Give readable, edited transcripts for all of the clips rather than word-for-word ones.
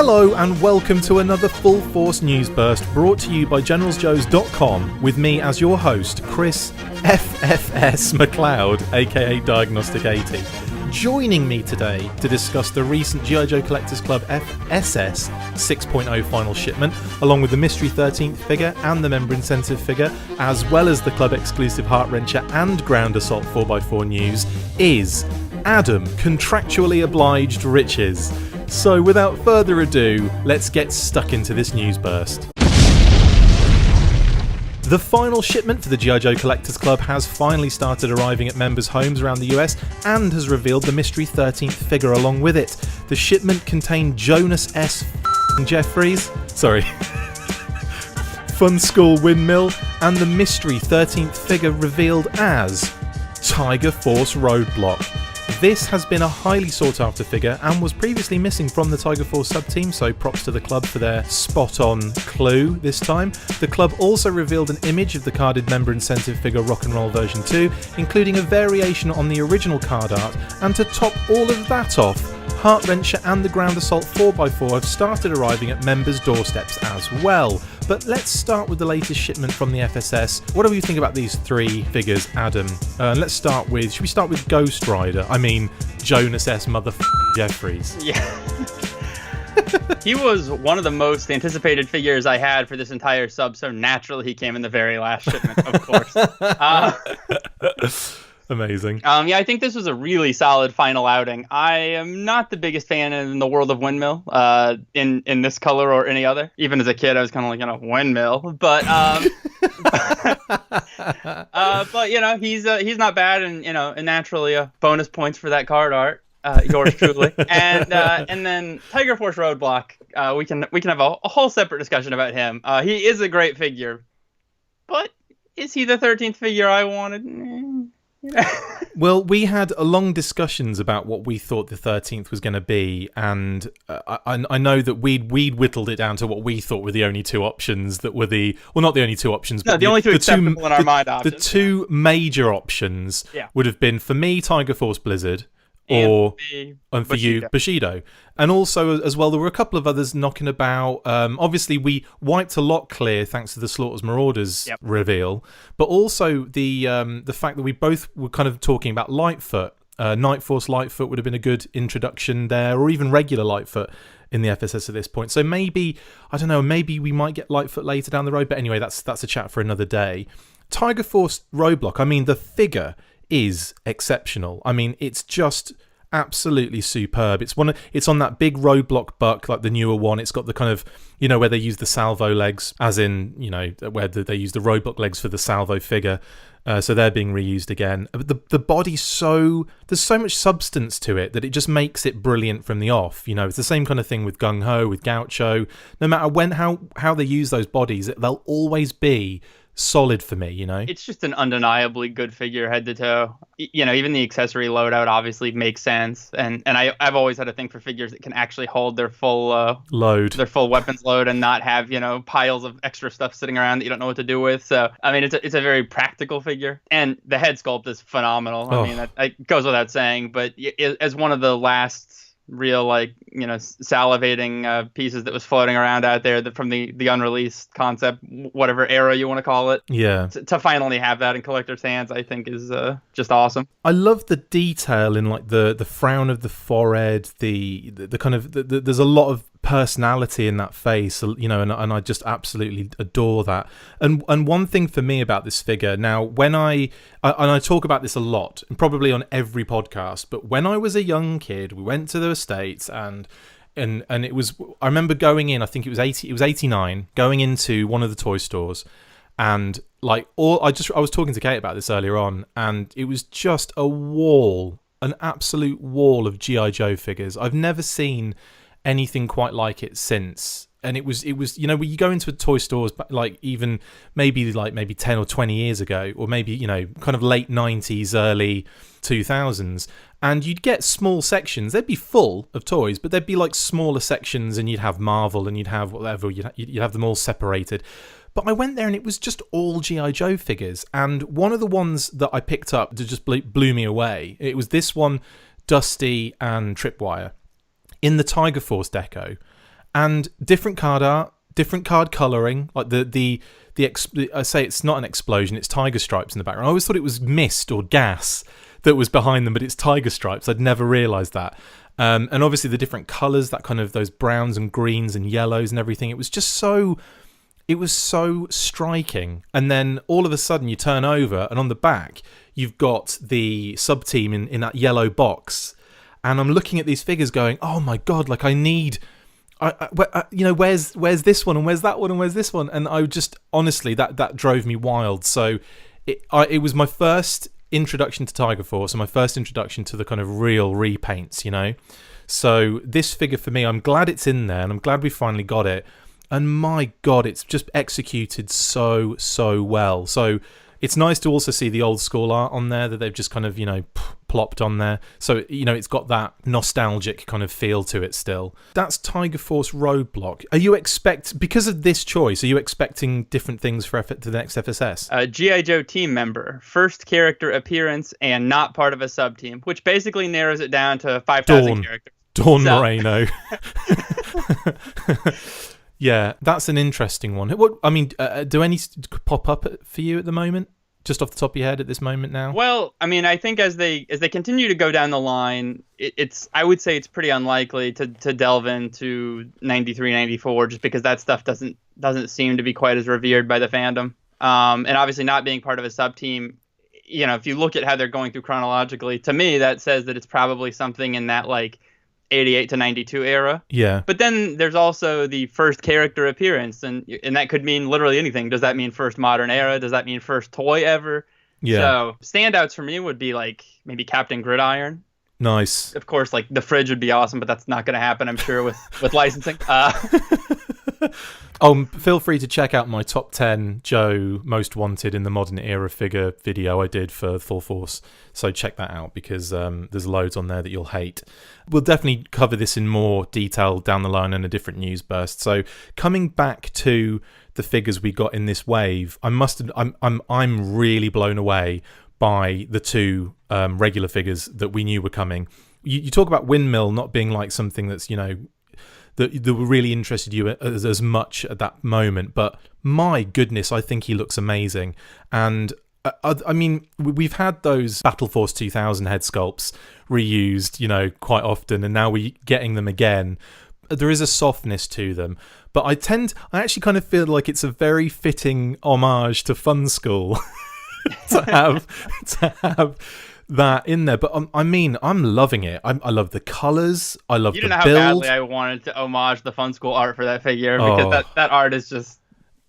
Hello and welcome to another Full Force News Burst brought to you by generalsjoes.com with me as your host, Chris FFS McLeod, aka Diagnostic 80. Joining me today to discuss the recent G.I. Joe Collectors Club FSS 6.0 final shipment, along with the mystery 13th figure and the member incentive figure, as well as the club exclusive Heartwrencher and Ground Assault 4x4 news, is Adam, Contractually Obliged Riches. So without further ado, let's get stuck into this news burst. The final shipment for the G.I. Joe Collectors Club has finally started arriving at members' homes around the US and has revealed the mystery 13th figure along with it. The shipment contained Jonas S. Jeffries, Fun School Windmill, and the mystery 13th figure revealed as Tiger Force Roadblock. This has been a highly sought after figure and was previously missing from the Tiger Force sub-team, so props to the club for their spot-on clue this time. The club also revealed an image of the carded member incentive figure Rock and Roll version 2, including a variation on the original card art, and to top all of that off, Heartwrencher and the Ground Assault 4x4 have started arriving at members' doorsteps as well. But let's start with the latest shipment from the FSS. What do you think about these three figures, Adam? Let's start with, should we start with Ghost Rider? I mean, Jonas S. Jeffries. Yeah. He was one of the most anticipated figures I had for this entire sub, so naturally he came in the very last shipment, of course. Amazing. Yeah, I think this was a really solid final outing. I am not the biggest fan in the world of Windmill, in this color or any other. Even as a kid, I was kind of like, Windmill. But but he's not bad, and naturally bonus points for that card art. Yours truly, and then Tiger Force Roadblock. We can have a whole separate discussion about him. He is a great figure, but is he the 13th figure I wanted? Well, we had a long discussions about what we thought the 13th was going to be, and I know that we'd whittled it down to what we thought were the only two options that were not the only two options, but the only two acceptable in our mind options. The two major options would have been, for me, Tiger Force Blizzard, and for you, Bushido. And also, as well, there were a couple of others knocking about. Obviously, we wiped a lot clear thanks to the Slaughter's Marauders reveal, but also the fact that we both were kind of talking about Lightfoot. Night Force Lightfoot would have been a good introduction there, or even regular Lightfoot in the FSS at this point. So maybe, I don't know, maybe we might get Lightfoot later down the road. But anyway, that's a chat for another day. Tiger Force Roadblock, I mean, the figure is exceptional. I mean, it's just absolutely superb. It's on that big Roadblock buck, like the newer one. It's got the kind of, where they use the salvo legs, as in, where they use the Roadblock legs for the salvo figure. So they're being reused again. But the body's there's so much substance to it that it just makes it brilliant from the off. It's the same kind of thing with Gung Ho, with Gaucho. No matter how they use those bodies, they'll always be solid for me. It's just an undeniably good figure head to toe. Even the accessory loadout obviously makes sense, and I've always had a thing for figures that can actually hold their full load, their full weapons load, and not have piles of extra stuff sitting around that you don't know what to do with. So I mean, it's a very practical figure, and the head sculpt is phenomenal. I mean, that goes without saying, but as one of the last real salivating pieces that was floating around out there from the unreleased concept, whatever era you want to call it, to finally have that in collectors' hands, I think is just awesome. I love the detail in like the frown of the forehead, the kind of there's a lot of personality in that face, and I just absolutely adore that. And one thing for me about this figure, now when I talk about this a lot, and probably on every podcast, but when I was a young kid, we went to the States, and it was, I remember going in, I think it was 89, going into one of the toy stores, and like I was talking to Kate about this earlier on, and it was just an absolute wall of G.I. Joe figures. I've never seen anything quite like it since. And it was when you go into toy stores, like even maybe 10 or 20 years ago, or maybe kind of late 90s, early 2000s, and you'd get small sections. They'd be full of toys, but there'd be like smaller sections, and you'd have Marvel, and you'd have whatever, you'd have them all separated. But I went there and it was just all G.I. Joe figures. And one of the ones that I picked up that just blew me away, it was this one, Dusty and Tripwire, in the Tiger Force deco. and different card art, different card coloring, like I say it's not an explosion, it's tiger stripes in the background. I always thought it was mist or gas that was behind them, but it's tiger stripes. I'd never realised that. And obviously the different colours, that kind of those browns and greens and yellows and everything. It was so striking. And then all of a sudden you turn over and on the back you've got the sub team in that yellow box. And I'm looking at these figures going, oh my God, like I need... where's this one and where's that one and where's this one? And I just, honestly, that drove me wild. So it was my first introduction to Tiger Force and my first introduction to the kind of real repaints, So this figure for me, I'm glad it's in there and I'm glad we finally got it. And my God, it's just executed so well. So it's nice to also see the old school art on there that they've just kind of, plopped on there. So, it's got that nostalgic kind of feel to it still. That's Tiger Force Roadblock. Because of this choice, are you expecting different things for the next FSS? G.I. Joe team member, first character appearance, and not part of a sub-team, which basically narrows it down to 5,000 characters. Dawn Moreno. Yeah, that's an interesting one. Do any pop up for you at the moment? Just off the top of your head at this moment now? Well, I think as they continue to go down the line, I would say it's pretty unlikely to delve into 93, 94, just because that stuff doesn't seem to be quite as revered by the fandom. And obviously not being part of a sub team, if you look at how they're going through chronologically, to me that says that it's probably something in that like 88 to 92 era. Yeah. But then there's also the first character appearance, and that could mean literally anything. Does that mean first modern era? Does that mean first toy ever? Yeah. So standouts for me would be like maybe Captain Gridiron. Nice. Of course, like the fridge would be awesome, but that's not going to happen, I'm sure, with licensing. Feel free to check out my top 10 Joe most wanted in the modern era figure video I did for Full Force. So check that out because there's loads on there that you'll hate. We'll definitely cover this in more detail down the line in a different news burst. So coming back to the figures we got in this wave, I'm really blown away by the two regular figures that we knew were coming. You talk about Windmill not being like something that's, that really interested you as much at that moment, but my goodness, I think he looks amazing. And we've had those Battle Force 2000 head sculpts reused, quite often, and now we're getting them again. There is a softness to them, but I actually kind of feel like it's a very fitting homage to Fun School to have that in there. But I'm loving it. I love the colors. I love the build. You know how badly I wanted to homage the Fun School art for that figure, because that art is just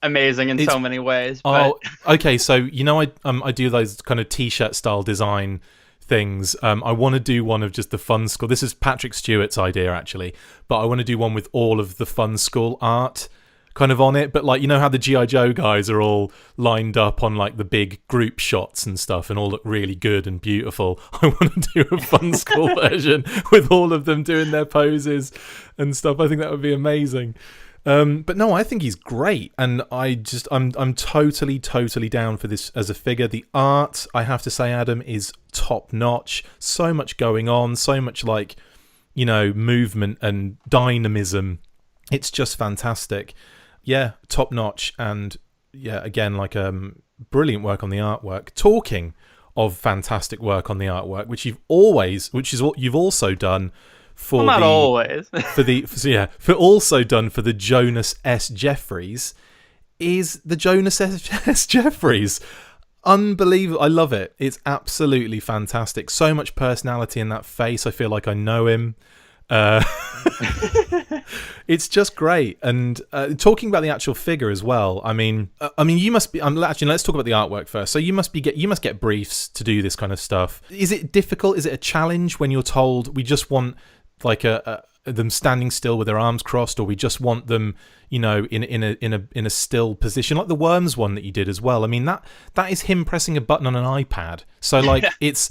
amazing in so many ways. But... okay. So I do those kind of t-shirt style design things. I want to do one of just the Fun School. This is Patrick Stewart's idea actually, but I want to do one with all of the Fun School art kind of on it, but like how the G.I. Joe guys are all lined up on like the big group shots and stuff and all look really good and beautiful. I want to do a Fun School version with all of them doing their poses and stuff. I think that would be amazing. But no, I think he's great, and I'm totally down for this as a figure. The art, I have to say, Adam, is top notch. So much going on, so much like movement and dynamism. It's just fantastic. Yeah, top notch, and yeah, again, like brilliant work on the artwork. Talking of fantastic work on the artwork, which you've also done for the Jonas S. Jeffries, is the Jonas S. Jeffries. Unbelievable. I love it. It's absolutely fantastic. So much personality in that face. I feel like I know him. It's just great. And talking about the actual figure as well, you must be actually, let's talk about the artwork first. So you must get briefs to do this kind of stuff. Is it difficult? Is it a challenge when you're told we just want like them standing still with their arms crossed, or we just want them in a still position, like the Worms one that you did as well? That is him pressing a button on an iPad. So like it's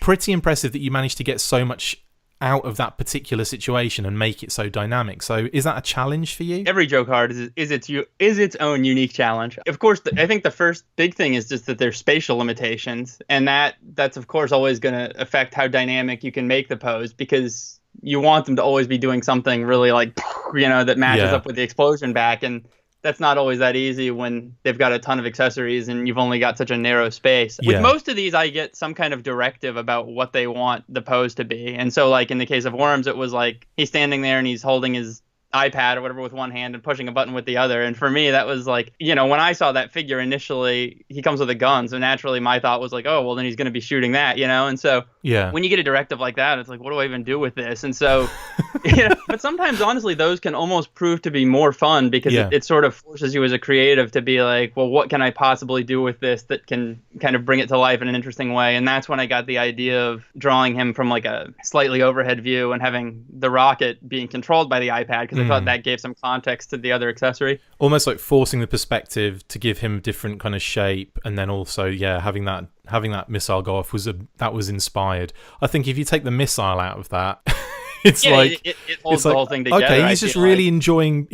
pretty impressive that you managed to get so much out of that particular situation and make it so dynamic. So is that a challenge for you? Every Joe card is its own unique challenge. Of course, I think the first big thing is just that there's spatial limitations, and that's of course always going to affect how dynamic you can make the pose, because you want them to always be doing something really like that matches Yeah. up with the explosion back, and that's not always that easy when they've got a ton of accessories and you've only got such a narrow space. Yeah. With most of these, I get some kind of directive about what they want the pose to be. And so, like, in the case of Worms, it was like he's standing there and he's holding his iPad or whatever with one hand and pushing a button with the other. And for me, that was like, when I saw that figure initially, he comes with a gun. So naturally, my thought was like, oh, well, then he's going to be shooting that, And so when you get a directive like that, it's like, what do I even do with this? And so, but sometimes, honestly, those can almost prove to be more fun because it sort of forces you as a creative to be like, well, what can I possibly do with this that can kind of bring it to life in an interesting way? And that's when I got the idea of drawing him from like a slightly overhead view and having the rocket being controlled by the iPad, because I thought that gave some context to the other accessory. Almost like forcing the perspective to give him different kind of shape, and then also having that missile go off that was inspired. I think if you take the missile out of that, it's like it holds the whole thing together. Okay, he's just really enjoying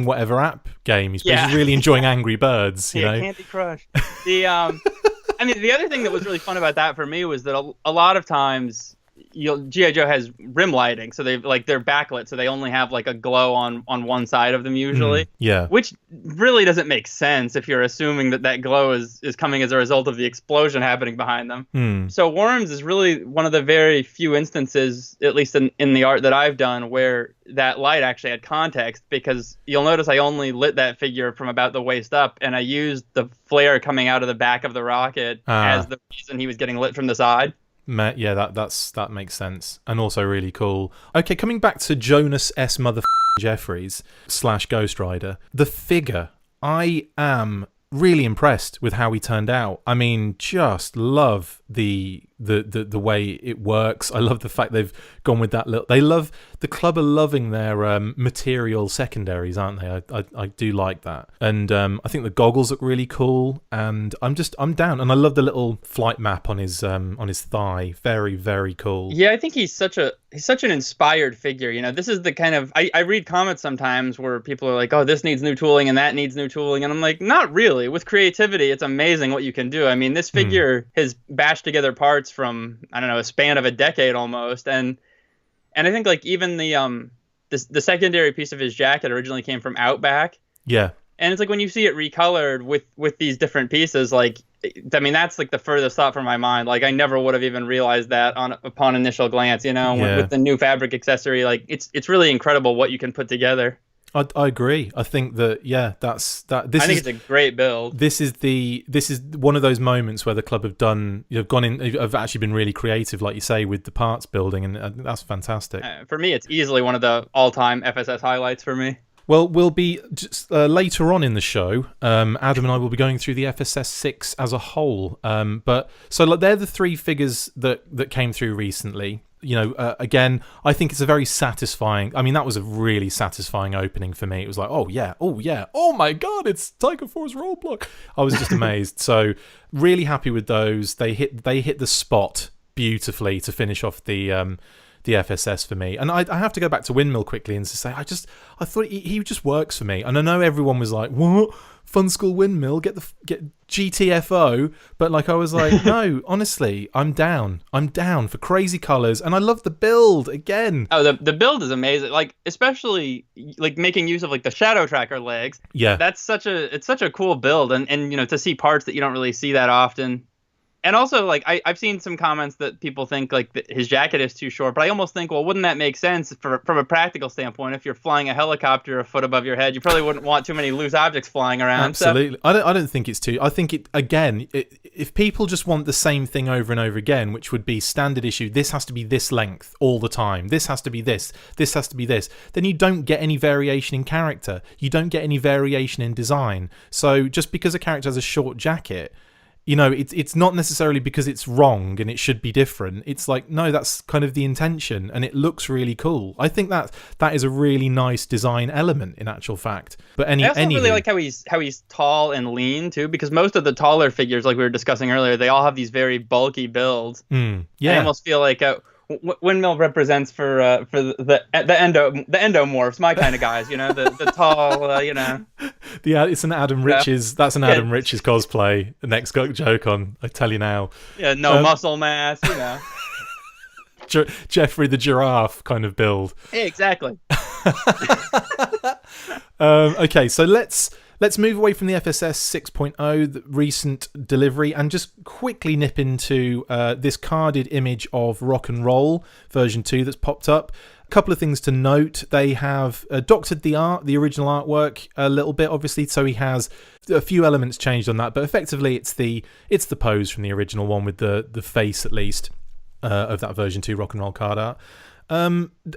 whatever app game he's He's really enjoying Angry Birds, you know. Candy Crush. The the other thing that was really fun about that for me was that a lot of times G.I. Joe has rim lighting, so they're backlit, so they only have like a glow on one side of them usually. Which really doesn't make sense if you're assuming that glow is coming as a result of the explosion happening behind them. So Worms is really one of the very few instances, at least in the art that I've done, where that light actually had context, because you'll notice I only lit that figure from about the waist up, and I used the flare coming out of the back of the rocket as the reason he was getting lit from the side. Yeah, that makes sense, and also really cool. Okay, coming back to Jonas S. Jeffries / Ghost Rider, the figure, I am really impressed with how he turned out. I mean, just love the way it works. I love the fact they've gone with that little. The club are loving their material secondaries, aren't they? I do like that, and I think the goggles look really cool. And I'm down, and I love the little flight map on his thigh. Very, very cool. Yeah, I think he's such an inspired figure. This is the kind of I read comments sometimes where people are like, oh, this needs new tooling and that needs new tooling, and I'm like, not really. With creativity, it's amazing what you can do. I mean, this figure has bashed together parts from, I don't know, a span of a decade almost, and I think like even the secondary piece of his jacket originally came from Outback. Yeah. And it's like when you see it recolored with these different pieces, like, I mean, that's like the furthest thought from my mind. Like, I never would have even realized that upon initial glance, with the new fabric accessory. Like, it's really incredible what you can put together. I agree. I think that I think it's a great build. This is one of those moments where the club have actually been really creative, like you say, with the parts building, and that's fantastic. For me, it's easily one of the all-time FSS highlights for me. Well, we'll be later on in the show. Adam and I will be going through the FSS 6 as a whole. But they're the three figures that came through recently. Again, I think it's a very satisfying. I mean, that was a really satisfying opening for me. It was like, oh yeah, oh my god, it's Tiger Force Roadblock. I was just amazed. So really happy with those. They hit the spot beautifully to finish off the FSS for me. And I have to go back to Windmill quickly and to say, I thought he just works for me. And I know everyone was like, what? Fun School Windmill, get GTFO, but like I was like, no, honestly, I'm down for crazy colors, and I love the build again. Oh, the build is amazing, like especially like making use of like the Shadow Tracker legs. Yeah, it's such a cool build, and to see parts that you don't really see that often. And also, like, I've seen some comments that people think, like, his jacket is too short. But I almost think, well, wouldn't that make sense from a practical standpoint? If you're flying a helicopter a foot above your head, you probably wouldn't want too many loose objects flying around. Absolutely. So. I don't think it's too... I think, if people just want the same thing over and over again, which would be standard issue, this has to be this length all the time, this has to be this has to be this, then you don't get any variation in character. You don't get any variation in design. So just because a character has a short jacket... it's not necessarily because it's wrong and it should be different. It's like, no, that's kind of the intention, and it looks really cool. I think that is a really nice design element in actual fact. But I also really like how he's tall and lean too, because most of the taller figures, like we were discussing earlier, they all have these very bulky builds. Yeah, I almost feel like Windmill represents for the endomorphs, my kind of guys, the tall, Yeah, it's an Adam Riches. That's an Adam Riches cosplay. The next joke on, I tell you now. Yeah, muscle mass, Jeffrey the giraffe kind of build. Yeah, exactly. Okay, so let's move away from the FSS 6.0, the recent delivery, and just quickly nip into this carded image of Rock and Roll version 2 that's popped up. A couple of things to note. They have doctored the original artwork a little bit, obviously, so he has a few elements changed on that, but effectively it's the pose from the original one with the face, at least, of that version 2 Rock and Roll card art.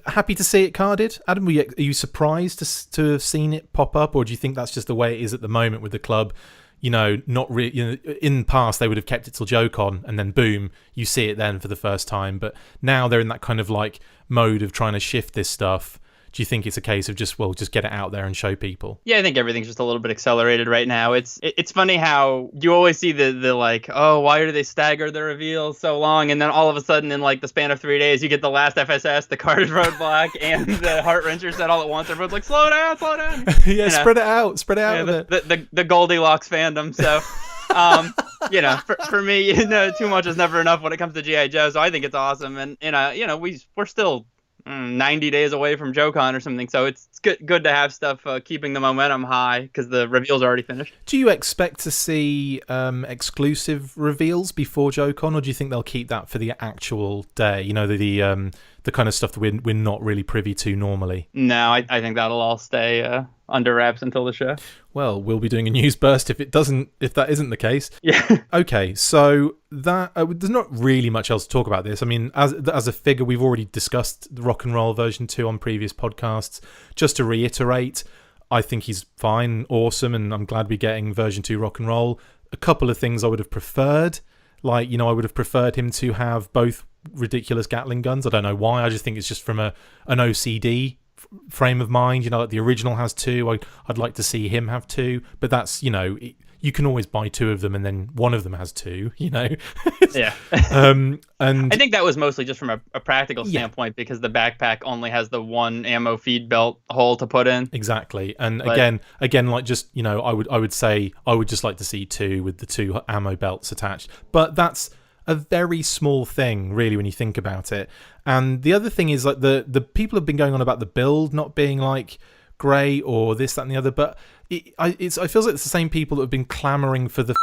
Happy to see it carded. Adam, are you surprised to have seen it pop up, or do you think that's just the way it is at the moment with the club? Not really. In the past they would have kept it till JoeCon, and then boom, you see it then for the first time. But now they're in that kind of like mode of trying to shift this stuff. Do you think it's a case of just get it out there and show people? Yeah, I think everything's just a little bit accelerated right now. It's funny how you always see the like, oh, why do they stagger the reveals so long? And then all of a sudden, in like the span of 3 days, you get the last FSS, the carded roadblock, and the Heartwrencher set all at once. Everyone's like, slow down. Yeah, spread it out a bit. The Goldilocks fandom. So, for me, too much is never enough when it comes to G.I. Joe. So I think it's awesome, and we're still 90 days away from JoeCon or something, so it's good to have stuff keeping the momentum high because the reveals are already finished. Do you expect to see exclusive reveals before JoeCon, or do you think they'll keep that for the actual day? The kind of stuff that we're not really privy to normally. No, I think that'll all stay under wraps until the show. Well, we'll be doing a news burst if that isn't the case. Yeah. Okay, so that there's not really much else to talk about this. I mean, as a figure, we've already discussed the Rock and Roll version 2 on previous podcasts. Just to reiterate, I think he's fine, awesome, and I'm glad we're getting version 2 Rock and Roll. A couple of things I would have preferred, like, I would have preferred him to have both ridiculous Gatling guns. I don't know why. I just think it's just from an OCD frame of mind. Like the original has 2. I'd like to see him have 2, but that's you can always buy 2 of them and then one of them has 2. Yeah. And I think that was mostly just from a practical standpoint, because the backpack only has the one ammo feed belt hole to put in. Exactly. And again, like, just I would say I would just like to see 2 with the 2 ammo belts attached, but that's a very small thing, really, when you think about it. And the other thing is, like, the people have been going on about the build not being like great or this, that, and the other, but I feels like it's the same people that have been clamoring for the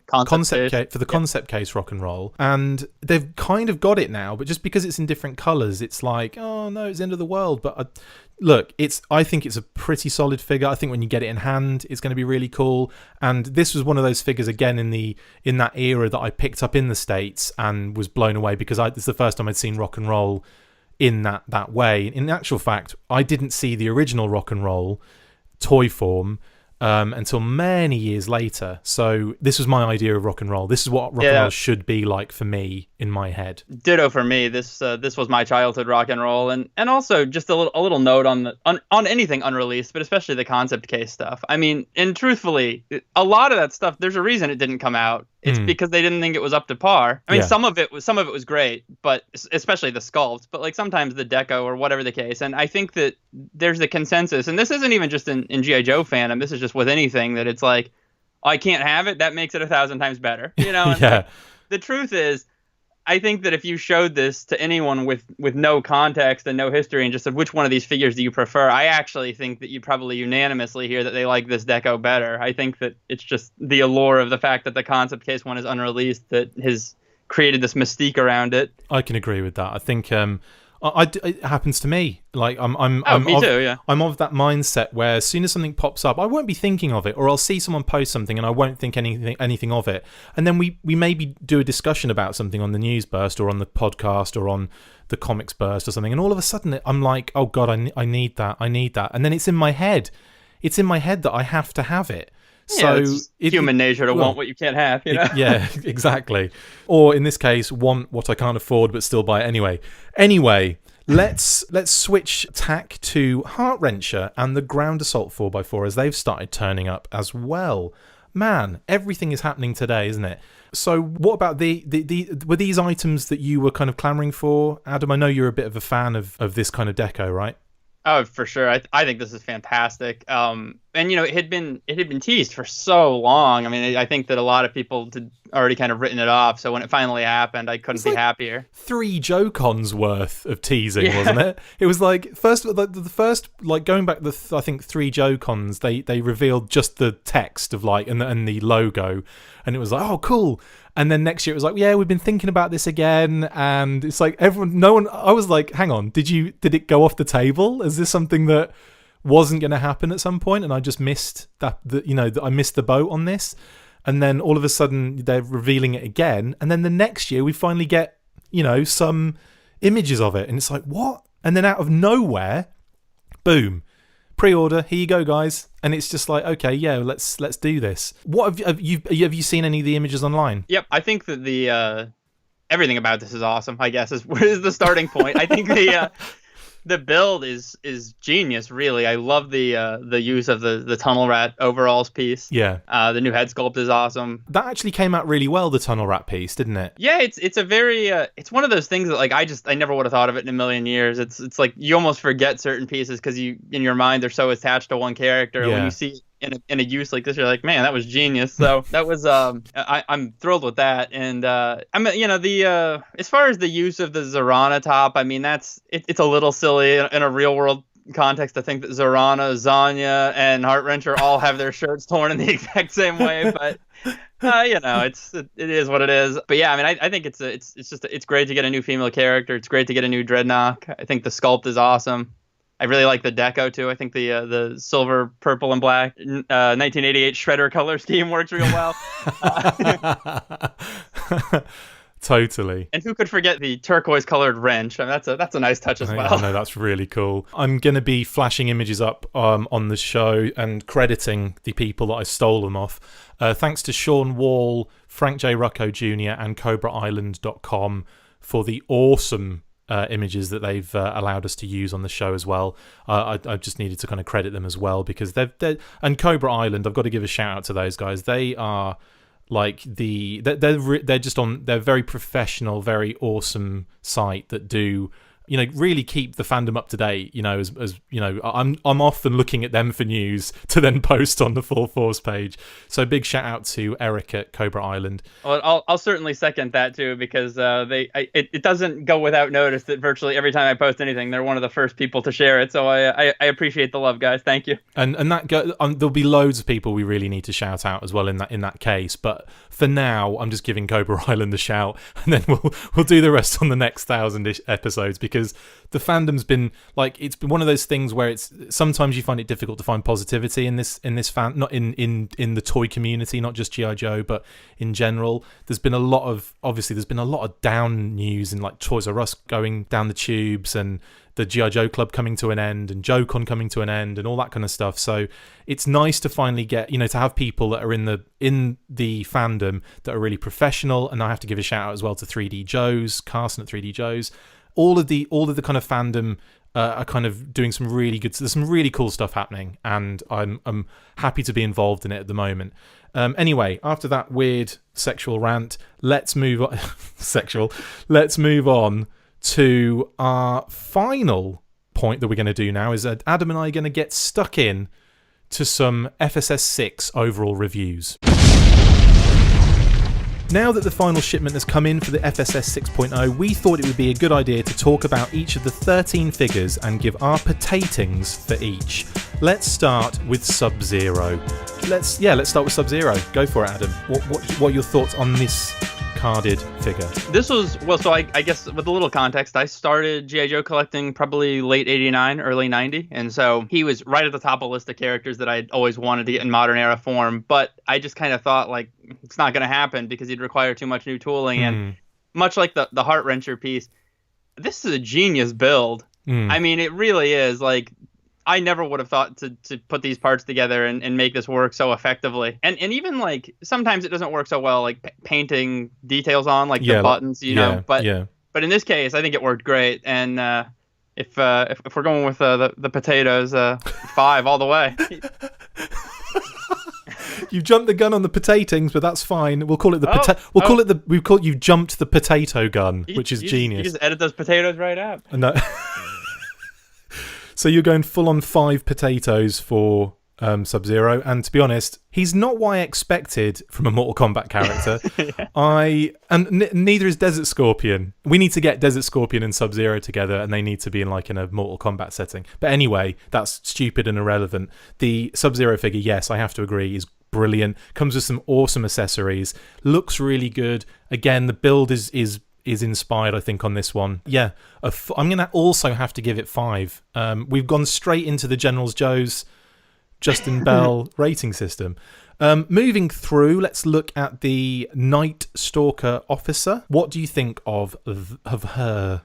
concept case Rock and Roll, and they've kind of got it now, but just because it's in different colors, it's like, oh no, it's the end of the world. But look, I think it's a pretty solid figure. I think when you get it in hand, it's going to be really cool. And this was one of those figures, again, in that era that I picked up in the States and was blown away, because it's the first time I'd seen Rock and Roll in that way. In actual fact, I didn't see the original Rock and Roll toy form until many years later. So this was my idea of Rock and Roll. This is what Rock and Roll should be like for me in my head. Ditto for me. This was my childhood Rock and Roll, and also just a little note on anything unreleased, but especially the concept case stuff. I mean, and truthfully, a lot of that stuff, there's a reason it didn't come out. It's because they didn't think it was up to par. I mean, some of it was great, but especially the sculpts, but like sometimes the deco or whatever the case. And I think that there's the consensus, and this isn't even just in G.I. Joe fandom, this is just with anything, that it's like, I can't have it, that makes it 1,000 times better. And yeah. The truth is, I think that if you showed this to anyone with no context and no history and just said, which one of these figures do you prefer, I actually think that you'd probably unanimously hear that they like this deco better. I think that it's just the allure of the fact that the concept case one is unreleased that has created this mystique around it. I can agree with that. I think it happens to me. Like I'm too, yeah. I'm of that mindset where as soon as something pops up, I won't be thinking of it, or I'll see someone post something and I won't think anything of it. And then we maybe do a discussion about something on the news burst or on the podcast or on the comics burst or something, and all of a sudden I'm like, oh god, I need that, and then it's in my head. It's in my head that I have to have it. So it's human nature to want what you can't have, Yeah, exactly. Or in this case, want what I can't afford but still buy it anyway. Anyway, let's switch tack to Heartwrencher and the Ground Assault 4x4, as they've started turning up as well. Man, everything is happening today, isn't it? So what about were these items that you were kind of clamoring for, Adam? I know you're a bit of a fan of this kind of deco, right? Oh, for sure. I think this is fantastic. And and it had been teased for so long. I mean, I think that a lot of people had already kind of written it off. So when it finally happened, I couldn't be happier. 3 Joe-Cons worth of teasing, wasn't it? It was like the first going back I think 3 Joe-Cons, they revealed just the text of and the logo, and it was like, oh cool. And then next year it was like, yeah, we've been thinking about this again, and it's like I was like, hang on, did it go off the table? Is this something that wasn't going to happen at some point, and I just missed that I missed the boat on this? And then all of a sudden they're revealing it again, and then the next year we finally get some images of it, and it's like, what? And then out of nowhere, boom, pre-order, here you go guys. And it's just like, okay, yeah, let's do this. What have you seen any of the images online? Yep, I think that the everything about this is awesome, I guess, is the starting point. I think the build is genius, really. I love the use of the tunnel rat overalls piece. Yeah. The new head sculpt is awesome. That actually came out really well, the tunnel rat piece, didn't it? Yeah, it's a very it's one of those things that I never would have thought of it in a million years. It's like you almost forget certain pieces because in your mind they're so attached to one character. Yeah. When you see in a use like this, you're like, man, that was genius. So that was I'm thrilled with that. And the as far as the use of the Zorana top, I mean, it's a little silly in a real world context to think that Zorana, Zanya, and Heartwrencher all have their shirts torn in the exact same way, but it is what it is. But yeah, I mean, I think it's great to get a new female character. It's great to get a new Dreadnought. I think the sculpt is awesome. I really like the deco too. I think the silver, purple, and black 1988 Shredder color scheme works real well. Totally. And who could forget the turquoise colored wrench? I mean, that's a nice touch as well. I know, that's really cool. I'm going to be flashing images up on the show and crediting the people that I stole them off. Thanks to Sean Wall, Frank J. Rucco Jr. and CobraIsland.com for the awesome images that they've allowed us to use on the show as well. I just needed to kind of credit them as well, because they're and Cobra Island, I've got to give a shout out to those guys. They are like they're just on, they're very professional, very awesome site that do really keep the fandom up to date. As I'm often looking at them for news to then post on the Full Force page. So big shout out to Eric at Cobra Island. Well, I'll certainly second that too, because it doesn't go without notice that virtually every time I post anything, they're one of the first people to share it. So I appreciate the love, guys. Thank you. And that there'll be loads of people we really need to shout out as well in that case. But for now, I'm just giving Cobra Island a shout, and then we'll do the rest on the next 1,000-ish episodes, because the fandom's been it's been one of those things where it's sometimes you find it difficult to find positivity in this fan, not in the toy community, not just G.I. Joe, but in general. There's been a lot of down news, and like Toys R Us going down the tubes, and the G.I. Joe Club coming to an end, and JoeCon coming to an end, and all that kind of stuff. So it's nice to finally get, to have people that are in the fandom that are really professional. And I have to give a shout out as well to 3D Joe's, Carson at 3D Joe's. All of the kind of fandom are kind of doing some really good. There's some really cool stuff happening, and I'm happy to be involved in it at the moment. Anyway, after that weird sexual rant, let's move on. Let's move on to our final point that we're going to do now. Is Adam and I are going to get stuck in to some FSS 6 overall reviews. Now that the final shipment has come in for the FSS 6.0, we thought it would be a good idea to talk about each of the 13 figures and give our potatings for each. Let's start with Sub-Zero. Let's start with Sub-Zero. Go for it, Adam. What are your thoughts on this carded figure? This was, so I guess with a little context, I started G.I. Joe collecting probably late 89, early 90, and so he was right at the top of a list of characters that I'd always wanted to get in modern era form, but I just kind of thought, it's not going to happen because he'd require too much new tooling, and much like the Heartwrencher piece, this is a genius build. I mean, it really is. I never would have thought to put these parts together and make this work so effectively. And even sometimes it doesn't work so well, painting details on the buttons, But in this case, I think it worked great. And if we're going with the potatoes, 5 all the way. You've jumped the gun on the potatings, but that's fine. We'll call it you've jumped the potato gun, which is genius. You just edit those potatoes right out. No. So you're going full on 5 potatoes for Sub-Zero, and to be honest, he's not what I expected from a Mortal Kombat character. Neither is Desert Scorpion. We need to get Desert Scorpion and Sub-Zero together, and they need to be in a Mortal Kombat setting. But anyway, that's stupid and irrelevant. The Sub-Zero figure, yes, I have to agree, is brilliant. Comes with some awesome accessories. Looks really good. Again, the build is inspired, I think, on this one. Yeah, I'm going to also have to give it 5. We've gone straight into the General's Joe's Justin Bell rating system. Moving through, let's look at the Night Stalker Officer. What do you think of her?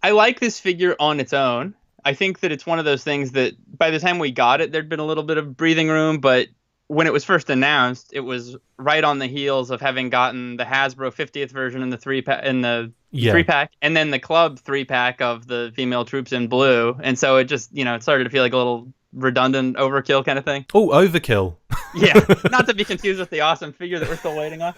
I like this figure on its own. I think that it's one of those things that by the time we got it, there'd been a little bit of breathing room, but when it was first announced, it was right on the heels of having gotten the Hasbro 50th version in the 3-pack, and then the Club 3-pack of the female troops in blue. And so it just, it started to feel like a little redundant overkill kind of thing. Oh, overkill. Yeah, not to be confused with the awesome figure that we're still waiting on.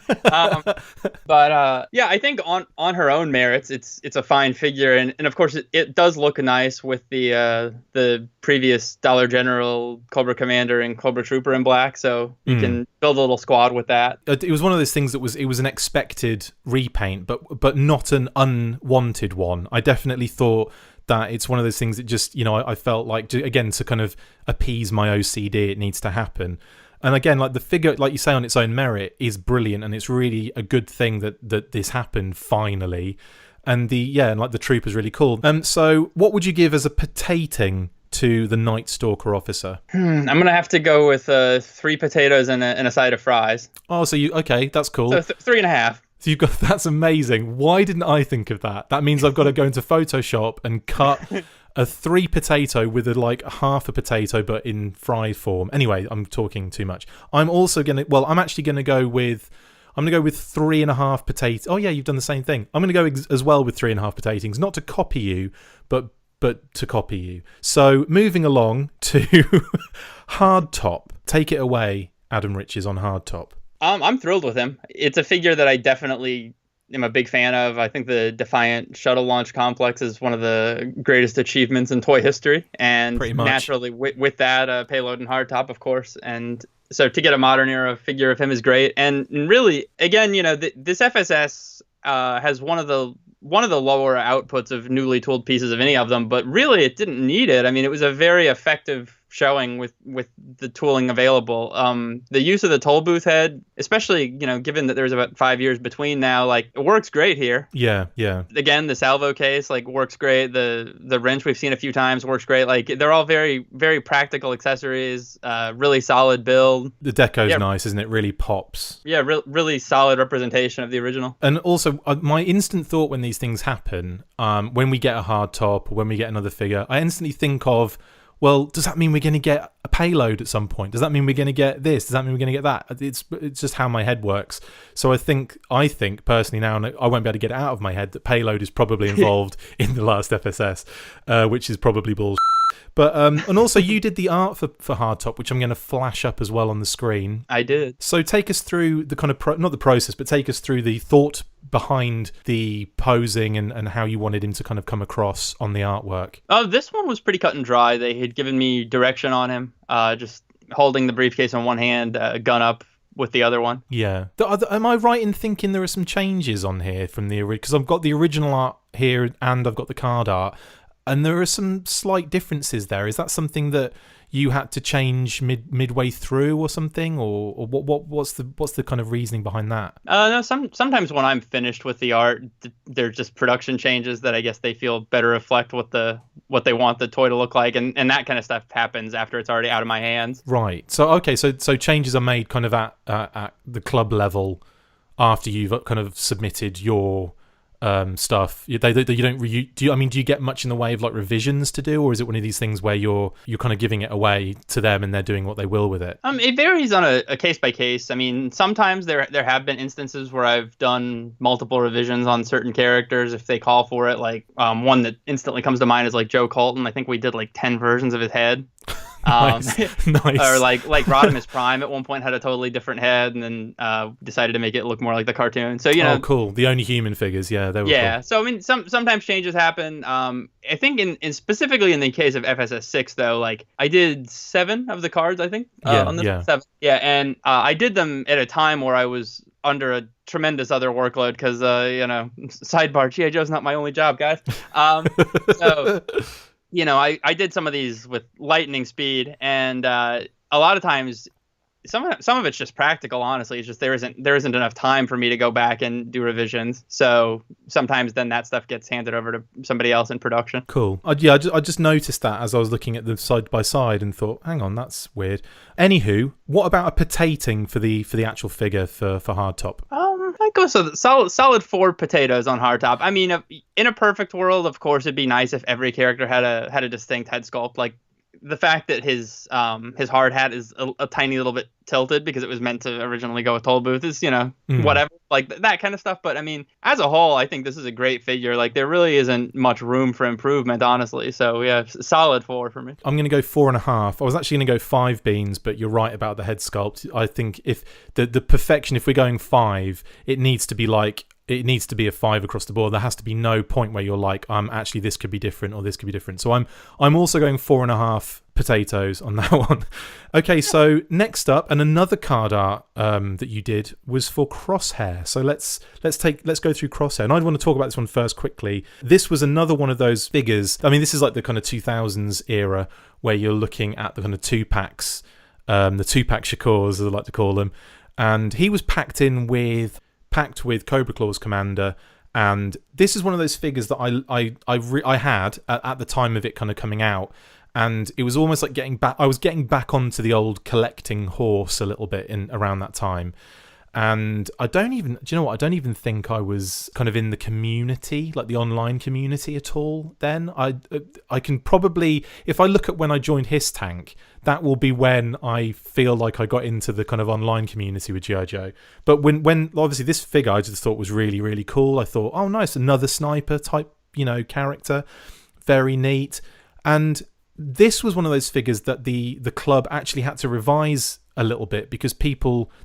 But I think on her own merits, it's a fine figure, and of course it does look nice with the previous Dollar General Cobra Commander and Cobra Trooper in black, so you can build a little squad with that. It was one of those things that it was an expected repaint, but not an unwanted one. I definitely thought that it's one of those things that just, I felt like, again, to kind of appease my OCD, it needs to happen. And again, the figure, like you say, on its own merit is brilliant, and it's really a good thing that this happened finally. And the troop is really cool. So what would you give as a potating to the Night Stalker Officer? I'm going to have to go with 3 potatoes and a side of fries. Oh, so okay, that's cool. So 3.5. So that's amazing. Why didn't I think of that? That means I've got to go into Photoshop and cut a 3 potato with half a potato, but in fried form. Anyway, I'm talking too much. I'm actually going to go with 3.5 potatoes. Oh yeah, you've done the same thing. I'm going to go as well with 3.5 potatoes, not to copy you, but to copy you. So moving along to Hardtop. Take it away, Adam Riches, on Hardtop. I'm thrilled with him. It's a figure that I definitely am a big fan of. I think the Defiant shuttle launch complex is one of the greatest achievements in toy history. And naturally, with that, payload and hardtop, of course. And so to get a modern era figure of him is great. And really, again, this FSS has one of the lower outputs of newly tooled pieces of any of them, but really it didn't need it. I mean, it was a very effective showing with the tooling available. The use of the toll booth head, especially, given that there's about 5 years between now, it works great here. Yeah. Again, the salvo case, works great. The wrench we've seen a few times works great. They're all very, very practical accessories, really solid build. The deco's nice, isn't it? Really pops. Yeah, really solid representation of the original. And also, my instant thought when these things happen, when we get a hard top, when we get another figure, I instantly think of, well, does that mean we're going to get a payload at some point? Does that mean we're going to get this? Does that mean we're going to get that? It's just how my head works. So I think personally now, and I won't be able to get it out of my head, that payload is probably involved in the last FSS, which is probably bullshit. But and also you did the art for Hardtop, which I'm going to flash up as well on the screen. I did. So take us through the kind of not the process, but take us through the thought behind the posing and how you wanted him to kind of come across on the artwork. Oh, this one was pretty cut and dry. They had given me direction on him, just holding the briefcase on one hand, gun up with the other one. Yeah. Am I right in thinking there are some changes on here from the original? Because I've got the original art here and I've got the card art. And there are some slight differences there. Is that something that you had to change midway through or something, or what's the kind of reasoning behind that? No, sometimes when I'm finished with the art, there's just production changes that I guess they feel better reflect what they want the toy to look like, and that kind of stuff happens after it's already out of my hands. Right. So okay. So changes are made kind of at the club level after you've kind of submitted your stuff. Do you get much in the way of revisions to do, or is it one of these things where you're kind of giving it away to them and they're doing what they will with it? It varies on a case by case. I mean, sometimes there have been instances where I've done multiple revisions on certain characters if they call for it. One that instantly comes to mind is Joe Colton. I think we did 10 versions of his head. Nice. Nice. Or like Rodimus Prime at one point had a totally different head, and then decided to make it look more like the cartoon. So Oh, cool. The only human figures. Yeah, they were yeah. cool. So I mean, sometimes changes happen. I think in specifically in the case of FSS 6 though, like I did 7 of the cards. I think on this 7. Yeah, and I did them at a time where I was under a tremendous other workload because sidebar, G.I. Joe's not my only job, guys. So I did some of these with lightning speed, and a lot of times some of it's just practical. Honestly, it's just there isn't enough time for me to go back and do revisions. So sometimes then that stuff gets handed over to somebody else in production. Cool. I just noticed that as I was looking at them side by side and thought, hang on, that's weird. Anywho, what about a potating for the actual figure for hardtop? I go so solid 4 potatoes on hardtop. I mean, in a perfect world, of course, it'd be nice if every character had a distinct head sculpt. Like the fact that his hard hat is a tiny little bit tilted because it was meant to originally go with Toll Booth is, whatever, like that kind of stuff. But I mean, as a whole, I think this is a great figure. Like there really isn't much room for improvement, honestly. So yeah, solid 4 for me. I'm going to go 4.5. I was actually going to go 5 beans, but you're right about the head sculpt. I think if the perfection, if we're going 5, it needs to be a 5 across the board. There has to be no point where you're like, actually this could be different or this could be different. So I'm also going 4.5 potatoes on that one. Okay, so next up, and another card art that you did was for Crosshair. So let's go through Crosshair. And I want to talk about this one first quickly. This was another one of those figures. I mean, this is like the kind of 2000s era where you're looking at the kind of 2-packs, the 2-pack Shakors, as I like to call them. And he was packed with Cobra Claw's Commander, and this is one of those figures that I had at the time of it kind of coming out, and it was almost like getting back onto the old collecting horse a little bit in around that time. And I don't even think I was kind of in the community, like the online community at all then. I can probably, if I look at when I joined His Tank, that will be when I feel like I got into the kind of online community with G.I. Joe. But when obviously this figure I just thought was really, really cool. I thought, oh nice, another sniper type, character. Very neat. And this was one of those figures that the club actually had to revise a little bit because there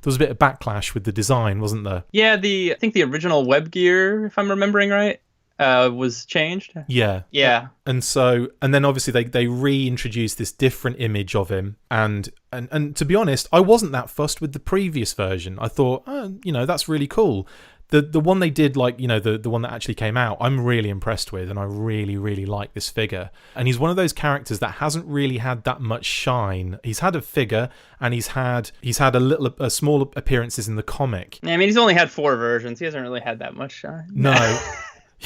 was a bit of backlash with the design, wasn't there? Yeah, I think the original web gear, if I'm remembering right, was changed. Yeah. And then obviously they reintroduced this different image of him, and to be honest, I wasn't that fussed with the previous version. I thought, that's really cool. The one they did, like, the one that actually came out, I'm really impressed with, and I really, really like this figure. And he's one of those characters that hasn't really had that much shine. He's had a figure, and he's had a small appearances in the comic. I mean, he's only had 4 versions. He hasn't really had that much shine. No.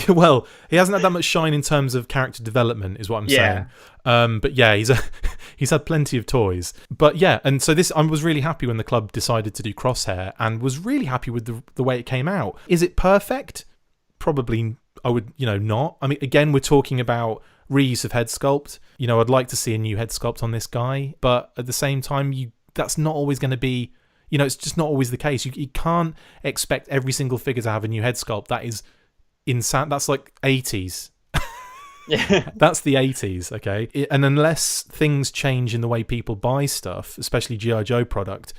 Well, he hasn't had that much shine in terms of character development, is what I'm saying. But yeah, he's had plenty of toys. But yeah, and so I was really happy when the club decided to do Crosshair, and was really happy with the way it came out. Is it perfect? Probably, I would, not. I mean, again, we're talking about reuse of head sculpt. I'd like to see a new head sculpt on this guy, but at the same time, that's not always going to be. It's just not always the case. You can't expect every single figure to have a new head sculpt. That is insane. That's like 80s. Yeah, that's the 80s. Okay, and unless things change in the way people buy stuff, especially G.I. Joe product,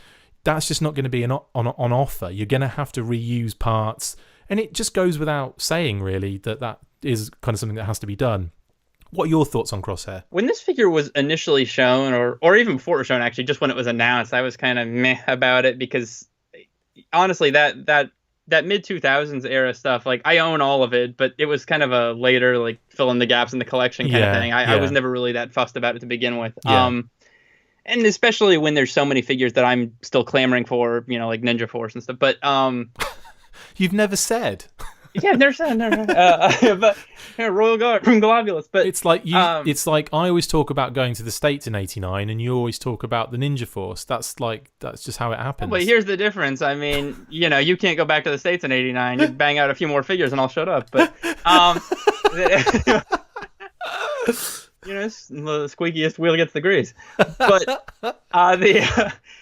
that's just not going to be on offer. You're going to have to reuse parts, and it just goes without saying, really, that is kind of something that has to be done. What are your thoughts on Crosshair? When this figure was initially shown, or even before it was shown, actually, just when it was announced, I was kind of meh about it because, honestly, that mid-2000s era stuff, like, I own all of it, but it was kind of a later, like, fill in the gaps in the collection kind of thing. I was never really that fussed about it to begin with. Yeah. And especially when there's so many figures that I'm still clamoring for, like Ninja Force and stuff. But you've never said. Yeah, never said. But Royal Guard from Globulus. But it's like I always talk about going to the States in '89, and you always talk about the Ninja Force. That's just how it happens. But here's the difference. I mean, you can't go back to the States in '89. You bang out a few more figures, and I'll shut up. But the squeakiest wheel gets the grease. But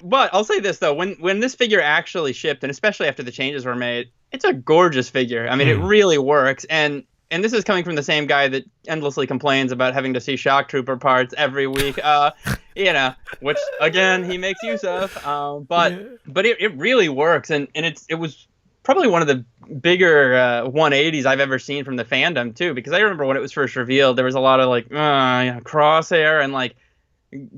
but I'll say this though, when this figure actually shipped, and especially after the changes were made, it's a gorgeous figure. I mean, it really works, and and this is coming from the same guy that endlessly complains about having to see Shock Trooper parts every week, which again he makes use of. But it really works, and it was probably one of the bigger 180s I've ever seen from the fandom too, because I remember when it was first revealed, there was a lot of like Crosshair, and like,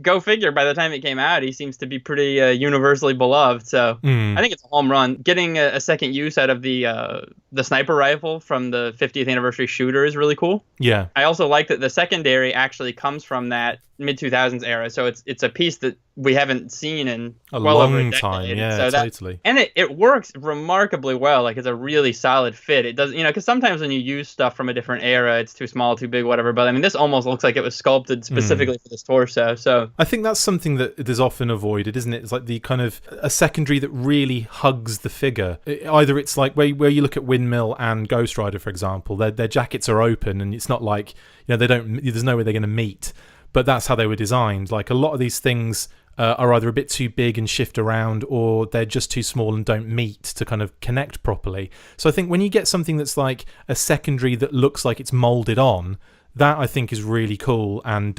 go figure, by the time it came out, he seems to be pretty universally beloved. So I think it's a home run. Getting a second use out of the sniper rifle from the 50th anniversary shooter is really cool. Yeah. I also like that the secondary actually comes from that mid-2000s era, so it's a piece that we haven't seen in a well long over a decade. time. Yeah, so totally. And it works remarkably well. Like, it's a really solid fit. It does, because sometimes when you use stuff from a different era, it's too small, too big, whatever. But I mean, this almost looks like it was sculpted specifically for this torso. So I think that's something that is often avoided, isn't it? It's like the kind of a secondary that really hugs the figure. Either it's like where you look at Windmill and Ghost Rider, for example, their jackets are open, and it's not like, there's no way they're going to meet. But that's how they were designed. Like, a lot of these things are either a bit too big and shift around, or they're just too small and don't meet to kind of connect properly. So I think when you get something that's like a secondary that looks like it's molded on, that I think is really cool, and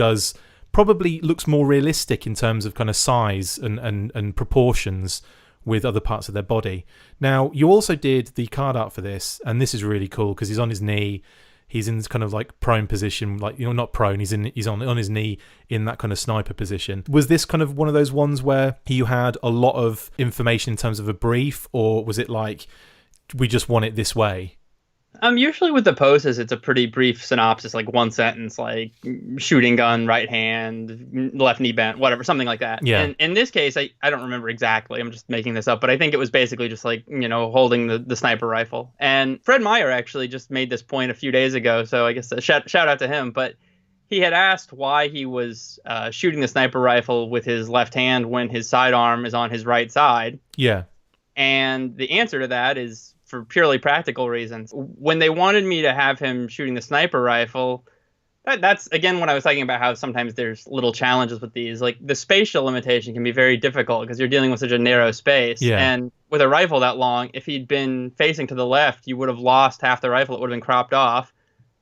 probably looks more realistic in terms of kind of size and proportions with other parts of their body. Now, you also did the card art for this, and this is really cool because he's on his knee. He's in this kind of like prone position, like, not prone. He's on his knee in that kind of sniper position. Was this kind of one of those ones where you had a lot of information in terms of a brief, or was it like, we just want it this way? Usually with the poses, it's a pretty brief synopsis, like one sentence, like shooting gun, right hand, left knee bent, whatever, something like that. Yeah. And in this case, I don't remember exactly. I'm just making this up, but I think it was basically just like, holding the sniper rifle. And Fred Meyer actually just made this point a few days ago, so I guess a shout out to him. But he had asked why he was shooting the sniper rifle with his left hand when his sidearm is on his right side. Yeah. And the answer to that is for purely practical reasons. When they wanted me to have him shooting the sniper rifle, that's, again, when I was talking about how sometimes there's little challenges with these. Like, the spatial limitation can be very difficult because you're dealing with such a narrow space. Yeah. And with a rifle that long, if he'd been facing to the left, you would have lost half the rifle. It would have been cropped off.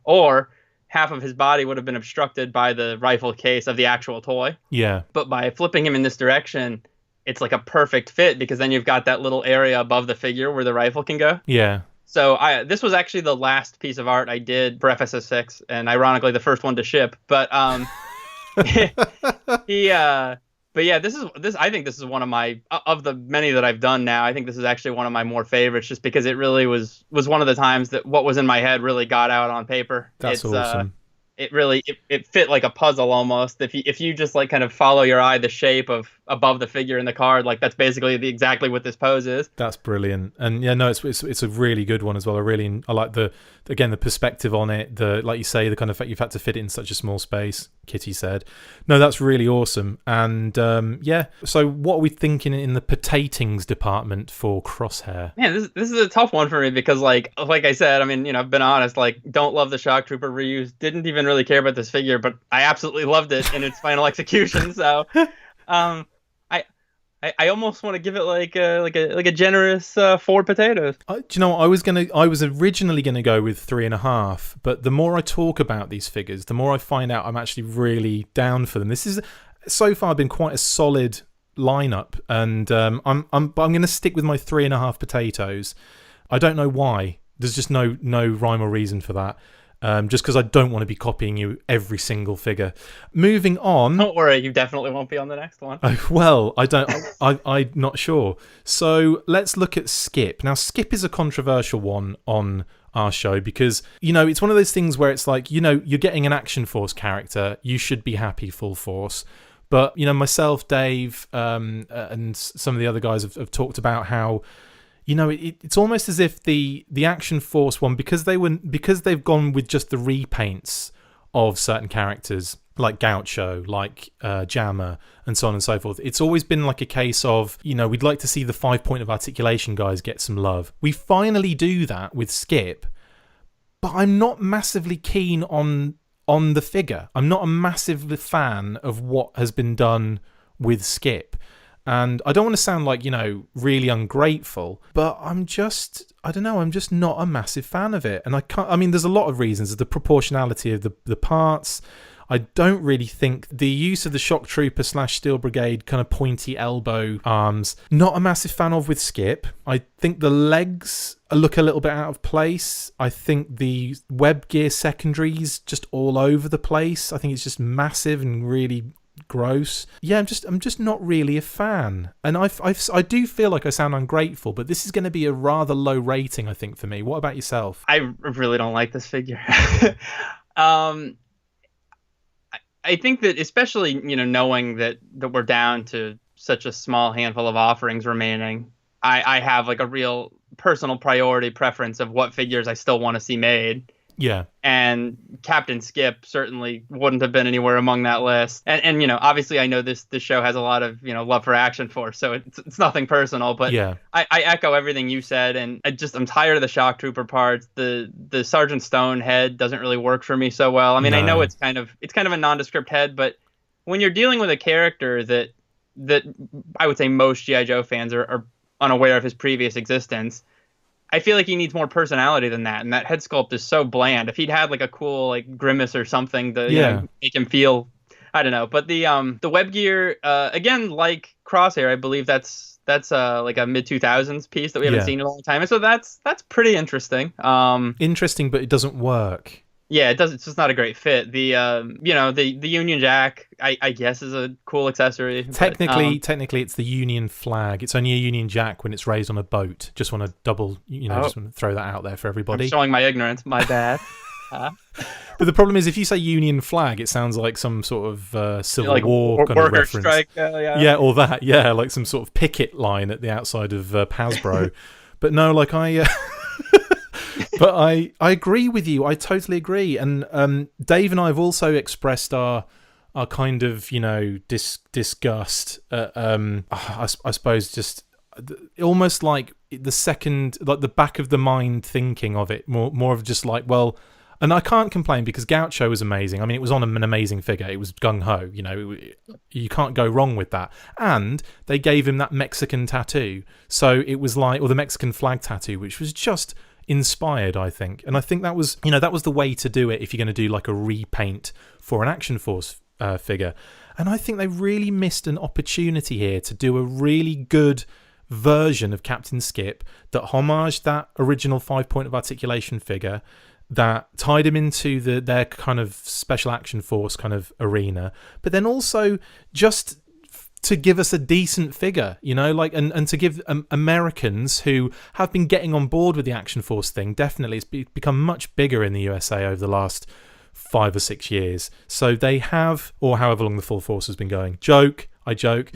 Or half of his body would have been obstructed by the rifle case of the actual toy. Yeah. But by flipping him in this direction, it's like a perfect fit, because then you've got that little area above the figure where the rifle can go. Yeah. So this was actually the last piece of art I did for FSS 6, and ironically the first one to ship. But but yeah, this I think this is one of my, of the many that I've done now, I think this is actually one of my more favorites, just because it really was one of the times that what was in my head really got out on paper. That's awesome. It really it fit like a puzzle almost. If you just like kind of follow your eye the shape of above the figure in the card, like that's basically exactly what this pose is. That's brilliant. And yeah, no, it's a really good one as well. I like the perspective on it. The, like you say, the kind of fact you've had to fit it in such a small space. Kitty said, no, that's really awesome. And yeah, so what are we thinking in the potatings department for Crosshair? Man, this is a tough one for me, because like I said, I mean, I've been honest, like, don't love the Shock Trooper reuse, didn't even really care about this figure, but I absolutely loved it in its final execution. So I almost want to give it like a generous 4 potatoes. Do you know what? I was originally gonna go with 3.5, but the more I talk about these figures, the more I find out I'm actually really down for them. This is so far been quite a solid lineup, and I'm gonna stick with my 3.5 potatoes. I don't know why. There's just no rhyme or reason for that. Just because I don't want to be copying you every single figure. Moving on. Don't worry, you definitely won't be on the next one. Well, I don't. I'm not sure. So let's look at Skip. Now, Skip is a controversial one on our show because, it's one of those things where it's like, you're getting an Action Force character. You should be happy full force. But, myself, Dave, and some of the other guys have talked about how, it's almost as if the Action Force one, because they've gone with just the repaints of certain characters like Gaucho, like Jammer, and so on and so forth. It's always been like a case of, we'd like to see the 5-point of articulation guys get some love. We finally do that with Skip, but I'm not massively keen on the figure. I'm not a massive fan of what has been done with Skip. And I don't want to sound like, really ungrateful, but I don't know, I'm just not a massive fan of it. And there's a lot of reasons. The proportionality of the parts. I don't really think the use of the Shock Trooper / Steel Brigade kind of pointy elbow arms, not a massive fan of with Skip. I think the legs look a little bit out of place. I think the web gear secondaries just all over the place. I think it's just massive and really gross. Yeah, I'm just not really a fan. And I do feel like I sound ungrateful, but this is going to be a rather low rating, I think, for me. What about yourself? I really don't like this figure. I think that, especially, knowing that we're down to such a small handful of offerings remaining, I have like a real personal priority preference of what figures I still want to see made. Yeah. And Captain Skip certainly wouldn't have been anywhere among that list. And obviously I know this show has a lot of, love for Action Force, so it's nothing personal, but yeah. I echo everything you said, and I'm tired of the Shock Trooper parts. The Sergeant Stone head doesn't really work for me so well. I mean, no. I know it's kind of a nondescript head, but when you're dealing with a character that I would say most G.I. Joe fans are unaware of his previous existence, I feel like he needs more personality than that, and that head sculpt is so bland. If he'd had like a cool like grimace or something to make him feel, I don't know. But the web gear, again, like Crosshair, I believe that's like a mid 2000s piece that we haven't seen in a long time, and so that's pretty interesting. Interesting, but it doesn't work. Yeah, it does. It's just not a great fit. The the Union Jack, I guess, is a cool accessory. Technically, it's the Union flag. It's only a Union Jack when it's raised on a boat. Just want to just want to throw that out there for everybody. I'm showing my ignorance. My bad. But the problem is, if you say Union flag, it sounds like some sort of Civil War kind of reference. Strike, or that. Yeah, like some sort of picket line at the outside of Hasbro. But no, like But I agree with you. I totally agree. And Dave and I have also expressed our kind of, disgust. I suppose just almost like the back of the mind thinking of it. More of just like, well, and I can't complain because Gaucho was amazing. I mean, it was on an amazing figure. It was gung-ho. You can't go wrong with that. And they gave him that Mexican tattoo. So it was like, or the Mexican flag tattoo, which was just inspired, I think. And I think that was the way to do it if you're going to do like a repaint for an Action Force figure. And I think they really missed an opportunity here to do a really good version of Captain Skip that homaged that original 5-point of articulation figure, that tied him into their kind of special action force kind of arena, but then also just to give us a decent figure, and to give Americans who have been getting on board with the Action Force thing. Definitely, it's become much bigger in the USA over the last 5 or 6 years. So they have, or however long the full force has been going. I joke.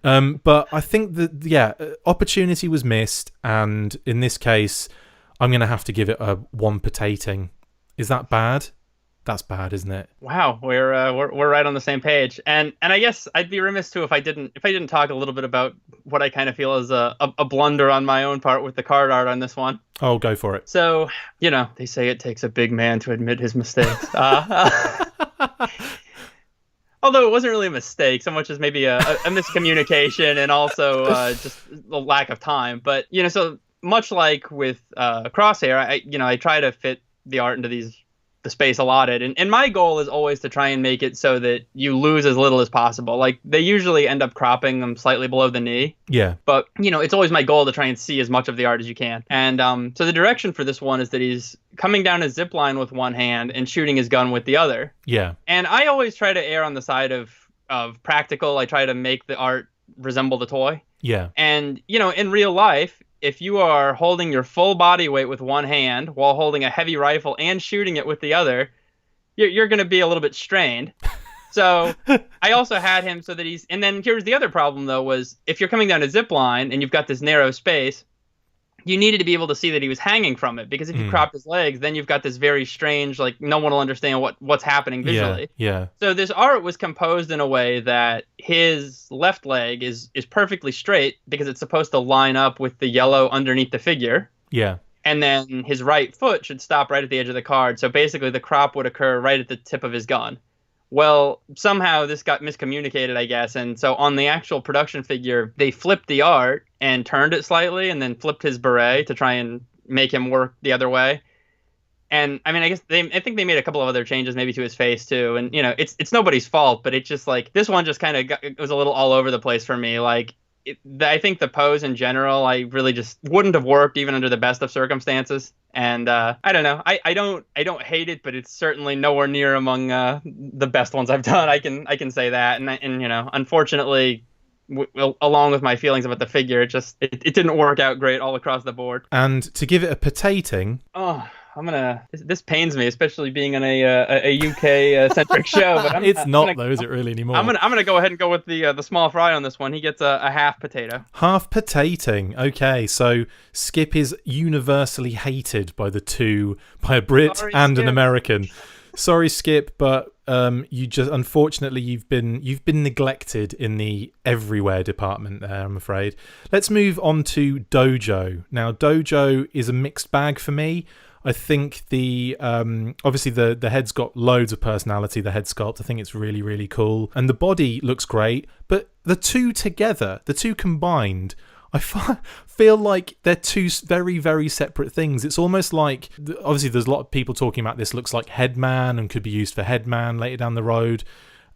But I think that, opportunity was missed. And in this case, I'm going to have to give it a 1 potating. Is that bad? That's bad, isn't it? Wow, we're right on the same page. And I guess I'd be remiss too if I didn't talk a little bit about what I kind of feel is a blunder on my own part with the card art on this one. Oh, go for it. So, they say it takes a big man to admit his mistakes. Although it wasn't really a mistake so much as maybe a miscommunication and also just a lack of time. But, so much like with Crosshair, I try to fit the art into the space allotted, and my goal is always to try and make it so that you lose as little as possible. Like, they usually end up cropping them slightly below the knee, but it's always my goal to try and see as much of the art as you can. And so the direction for this one is that he's coming down a zip line with one hand and shooting his gun with the other. And I always try to err on the side of practical. I try to make the art resemble the toy. And in real life, if you are holding your full body weight with one hand while holding a heavy rifle and shooting it with the other, you're going to be a little bit strained. So I also had him so that and then here's the other problem though, was if you're coming down a zip line and you've got this narrow space, you needed to be able to see that he was hanging from it, because if you cropped his legs, then you've got this very strange, like, no one will understand what's happening visually. So this art was composed in a way that his left leg is perfectly straight because it's supposed to line up with the yellow underneath the figure. And then his right foot should stop right at the edge of the card. So basically the crop would occur right at the tip of his gun. Well, somehow this got miscommunicated, I guess. And so on the actual production figure, they flipped the art and turned it slightly and then flipped his beret to try and make him work the other way. And I mean, I think they made a couple of other changes, maybe to his face too. And you know, it's nobody's fault, but it's just like this one just kind of it was a little all over the place for me. Like, I think the pose in general, I really just wouldn't have worked even under the best of circumstances. And I don't know, I don't hate it, but it's certainly nowhere near among the best ones I've done. I can say that. And you know, unfortunately, along with my feelings about the figure, it didn't work out great all across the board. And to give it a potating. Oh. This pains me, especially being on a UK centric show. But it's not though, is it really anymore? I'm gonna go ahead and go with the small fry on this one. He gets a half potato. Half potating. Okay, so Skip is universally hated by a Brit and an American. Sorry, Skip, but you just unfortunately you've been neglected in the everywhere department there, I'm afraid. Let's move on to Dojo. Now, Dojo is a mixed bag for me. I think the obviously the head's got loads of personality, the head sculpt. I think it's really, really cool. And the body looks great. But the two together, the two combined, I feel like they're two very, very separate things. It's almost like, obviously there's a lot of people talking about this looks like Headman and could be used for Headman later down the road.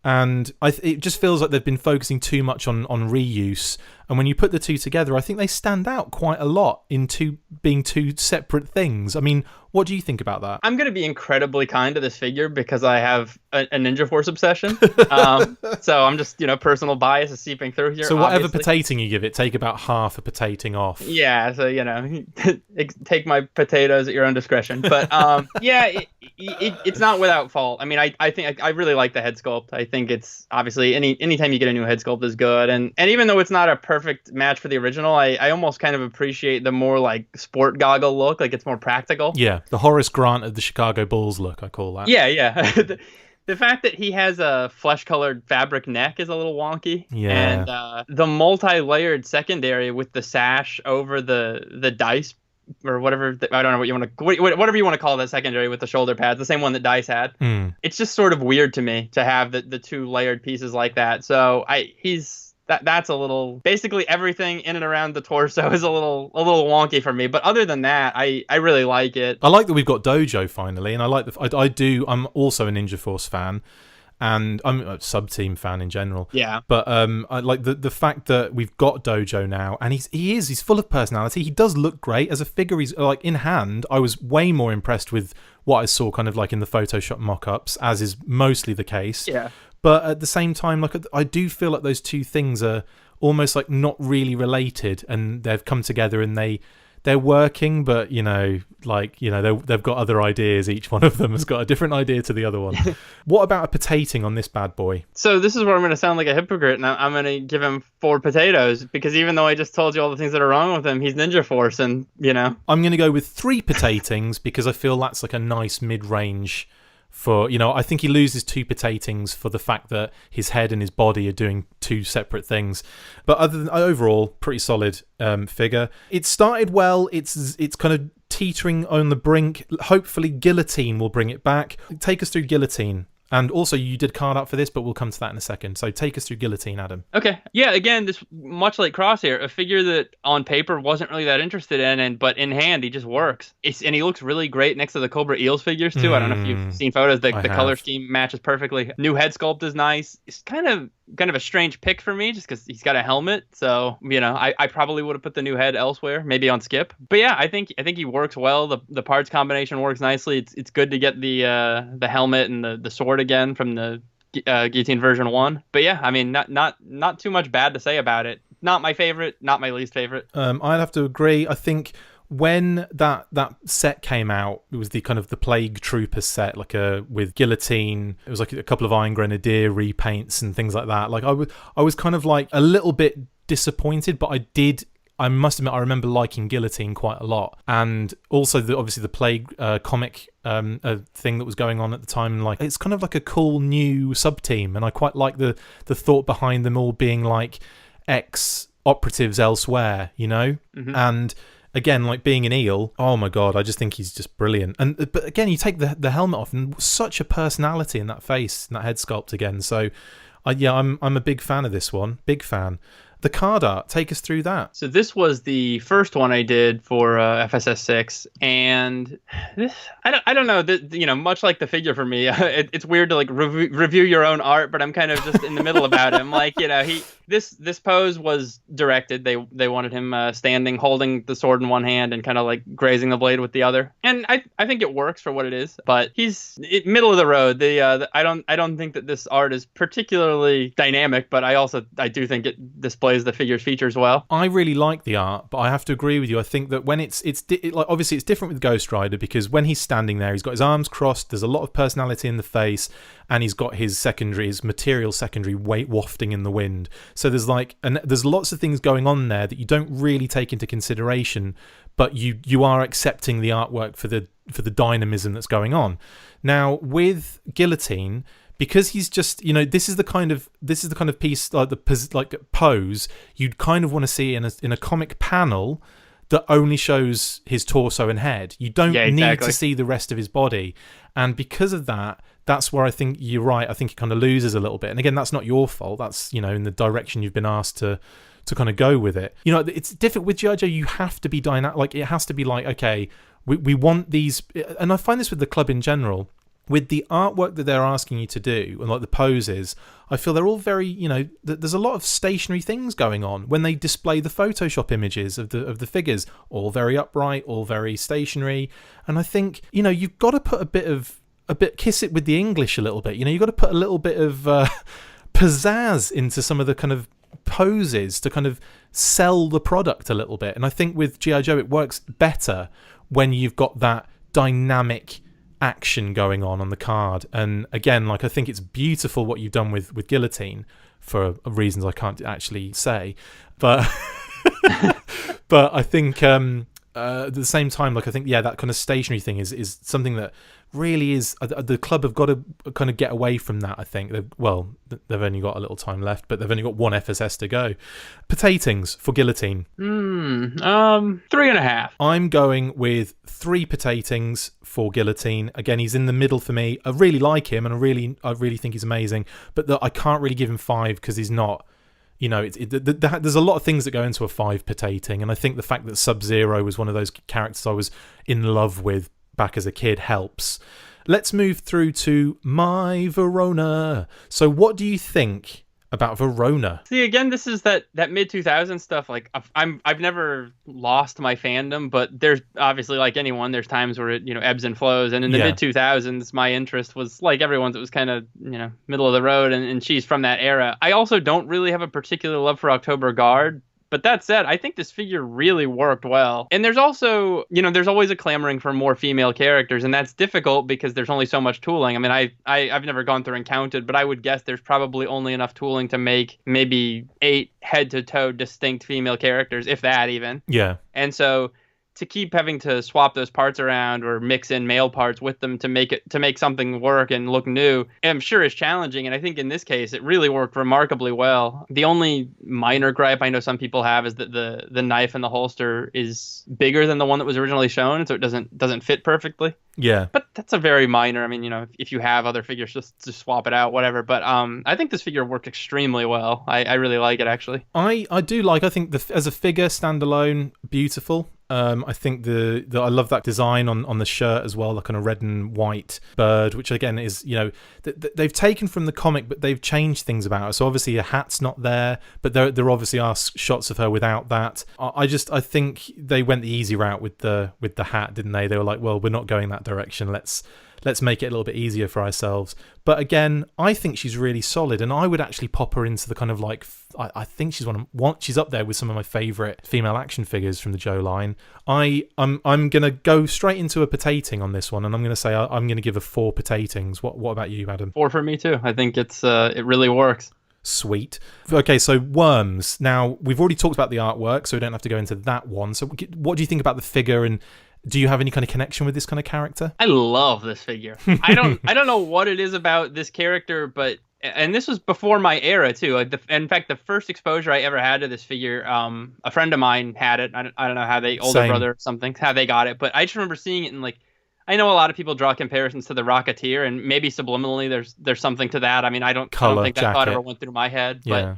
And it just feels like they've been focusing too much on reuse. And when you put the two together, I think they stand out quite a lot into being two separate things. I mean, what do you think about that? I'm going to be incredibly kind to this figure because I have a Ninja Force obsession. So I'm just, personal bias is seeping through here. So whatever potating you give it, take about half a potating off. Yeah, so, take my potatoes at your own discretion. But, it's not without fault. I mean, I think I really like the head sculpt. I think it's obviously anytime you get a new head sculpt is good. And even though it's not a perfect match for the original, I almost kind of appreciate the more like sport goggle look. Like it's more practical. Yeah, the Horace Grant of the Chicago Bulls look, I call that. Yeah. The fact that he has a flesh-colored fabric neck is a little wonky. Yeah. And the multi-layered secondary with the sash over the dice or whatever, I don't know what you want to, whatever you want to call that secondary with the shoulder pads, the same one that Dice had. It's just sort of weird to me to have the two layered pieces like that. So that's a little, basically everything in and around the torso is a little wonky for me. But other than that, I really like it. I like that we've got Dojo finally, and I like I'm also a Ninja Force fan. And I'm a sub-team fan in general. Yeah. But I like the fact that we've got Dojo now, and he's full of personality. He does look great as a figure. He's like in hand. I was way more impressed with what I saw kind of like in the Photoshop mock-ups, as is mostly the case. Yeah. But at the same time, like I do feel like those two things are almost like not really related, and they've come together and they're working, but they've got other ideas. Each one of them has got a different idea to the other one. What about a potating on this bad boy? So this is where I'm going to sound like a hypocrite, and I'm going to give him 4 potatoes, because even though I just told you all the things that are wrong with him, he's Ninja Force, and I'm going to go with 3 potatings because I feel that's like a nice mid-range. I think he loses 2 potatings for the fact that his head and his body are doing 2 separate things. But overall, pretty solid figure. It started well. It's kind of teetering on the brink. Hopefully, Guillotine will bring it back. Take us through Guillotine. And also, you did card out for this, but we'll come to that in a second. So take us through Guillotine, Adam. Okay. Yeah, again, this much like Crosshair, a figure that on paper wasn't really that interested in, but in hand, he just works. And he looks really great next to the Cobra Eels figures, too. I don't know if you've seen photos. The color scheme matches perfectly. New head sculpt is nice. It's kind of a strange pick for me, just because he's got a helmet. So, I probably would have put the new head elsewhere, maybe on Skip. But yeah, I think he works well. The parts combination works nicely. It's good to get the helmet and the sword again from the Guillotine version 1. But yeah, I mean, not too much bad to say about it. Not my favorite, not my least favorite. I'd have to agree. I think when that set came out, it was the kind of the Plague Troopers set, like with Guillotine. It was like a couple of Iron Grenadier repaints and things like that. Like I was kind of like a little bit disappointed, but I must admit, I remember liking Guillotine quite a lot. And also, obviously, the Plague comic thing that was going on at the time. Like, it's kind of like a cool new sub-team. And I quite like the thought behind them all being like ex-operatives elsewhere, Mm-hmm. And again, like being an eel, oh my god, I just think he's just brilliant. And but again, you take the helmet off, and such a personality in that face, and that head sculpt again. So, I'm a big fan of this one, big fan. The card art, take us through that. So this was the first one I did for FSS 6, and this, I don't know, much like the figure for me, it's weird to like review your own art, but I'm kind of just in the middle about it. I'm like, this pose was directed. They wanted him standing, holding the sword in one hand and kind of like grazing the blade with the other, and I think it works for what it is. But he's middle of the road. I don't think that this art is particularly dynamic, but I do think it displays the figure's features well. I really like the art, but I have to agree with you. I think that when it's like, obviously it's different with Ghost Rider, because when he's standing there, he's got his arms crossed, there's a lot of personality in the face, and he's got his material secondary weight wafting in the wind. So there's lots of things going on there that you don't really take into consideration, but you are accepting the artwork for the dynamism that's going on. Now with Guillotine, because he's just, this is the kind of piece, like the pose you'd kind of want to see in a comic panel that only shows his torso and head. You don't need to see the rest of his body, and because of that, that's where I think you're right. I think it kind of loses a little bit. And again, that's not your fault. That's in the direction you've been asked to kind of go with it. It's different with G.I. Joe. You have to be dynamic. Like, it has to be like, okay, we want these, and I find this with the club in general. With the artwork that they're asking you to do, and like the poses, I feel they're all very, there's a lot of stationary things going on when they display the Photoshop images of the figures, all very upright, all very stationary. And I think, you've got to put a bit kiss it with the English a little bit. You've got to put a little bit of pizzazz into some of the kind of poses to kind of sell the product a little bit. And I think with G.I. Joe, it works better when you've got that dynamic action going on the card. And again, like, I think it's beautiful what you've done with Guillotine for reasons I can't actually say, but but I think at the same time, like, I think that kind of stationary thing is something that really is, the club have got to kind of get away from that. I think they've only got a little time left, but they've only got one FSS to go. Potatings for Guillotine. 3.5. I'm going with 3 potatings for Guillotine. Again, he's in the middle for me. I really like him, and I really think he's amazing, but I can't really give him 5 because he's not. There's a lot of things that go into a 5 potating, and I think the fact that Sub-Zero was one of those characters I was in love with back as a kid helps. Let's move through to my Verona. So what do you think about Verona? See, again, this is that mid-2000s stuff. Like, I've never lost my fandom, but there's obviously, like anyone, there's times where it ebbs and flows. And in the mid-2000s, my interest was like everyone's. It was kind of middle of the road, and she's from that era. I also don't really have a particular love for October Guard. But that said, I think this figure really worked well. And there's also, there's always a clamoring for more female characters, and that's difficult because there's only so much tooling. I mean, I've never gone through and counted, but I would guess there's probably only enough tooling to make maybe 8 head-to-toe distinct female characters, if that even. Yeah. And so to keep having to swap those parts around or mix in male parts with them to make something work and look new, I'm sure is challenging. And I think in this case, it really worked remarkably well. The only minor gripe I know some people have is that the knife in the holster is bigger than the one that was originally shown, so it doesn't fit perfectly. Yeah. But that's a very minor. I mean, if you have other figures, just swap it out, whatever. But I think this figure worked extremely well. I really like it, actually. I think as a figure standalone, beautiful. I think I love that design on the shirt as well, the kind of red and white bird, which again is, they've taken from the comic, but they've changed things about it. So obviously her hat's not there, but there obviously are shots of her without that. I think they went the easy route with the hat, didn't they? They were like, well, we're not going that direction. Let's make it a little bit easier for ourselves. But again, I think she's really solid, and I would actually pop her into the kind of like, I think she's she's up there with some of my favourite female action figures from the Joe line. I'm gonna go straight into a potating on this one, and I'm gonna say I'm gonna give her 4 potatings. What about you, Adam? 4 for me too. I think it really works. Sweet. Okay, so Worms. Now we've already talked about the artwork, so we don't have to go into that one. So what do you think about the figure, and do you have any kind of connection with this kind of character? I love this figure. I don't know what it is about this character, but and this was before my era too. Like in fact, the first exposure I ever had to this figure, a friend of mine had it. I don't know how they, older Same. brother or something, how they got it, but I just remember seeing it and like, I know a lot of people draw comparisons to the Rocketeer, and maybe subliminally there's something to that. I mean, I don't think that thought ever went through my head, but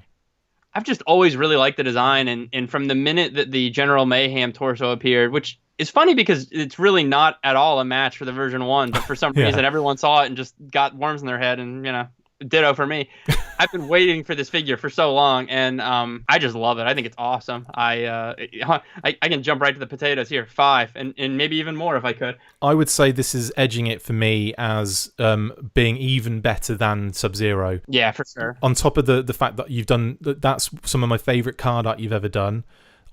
I've just always really liked the design, and from the minute that the General Mayhem torso appeared, which is funny because it's really not at all a match for the version 1, but for some reason everyone saw it and just got worms in their head, and ditto for me. I've been waiting for this figure for so long, and I just love it. I think it's awesome. I can jump right to the potatoes here. 5, and maybe even more if I could. I would say this is edging it for me as being even better than Sub-Zero. Yeah, for sure. On top of the fact that you've done, that's some of my favourite card art you've ever done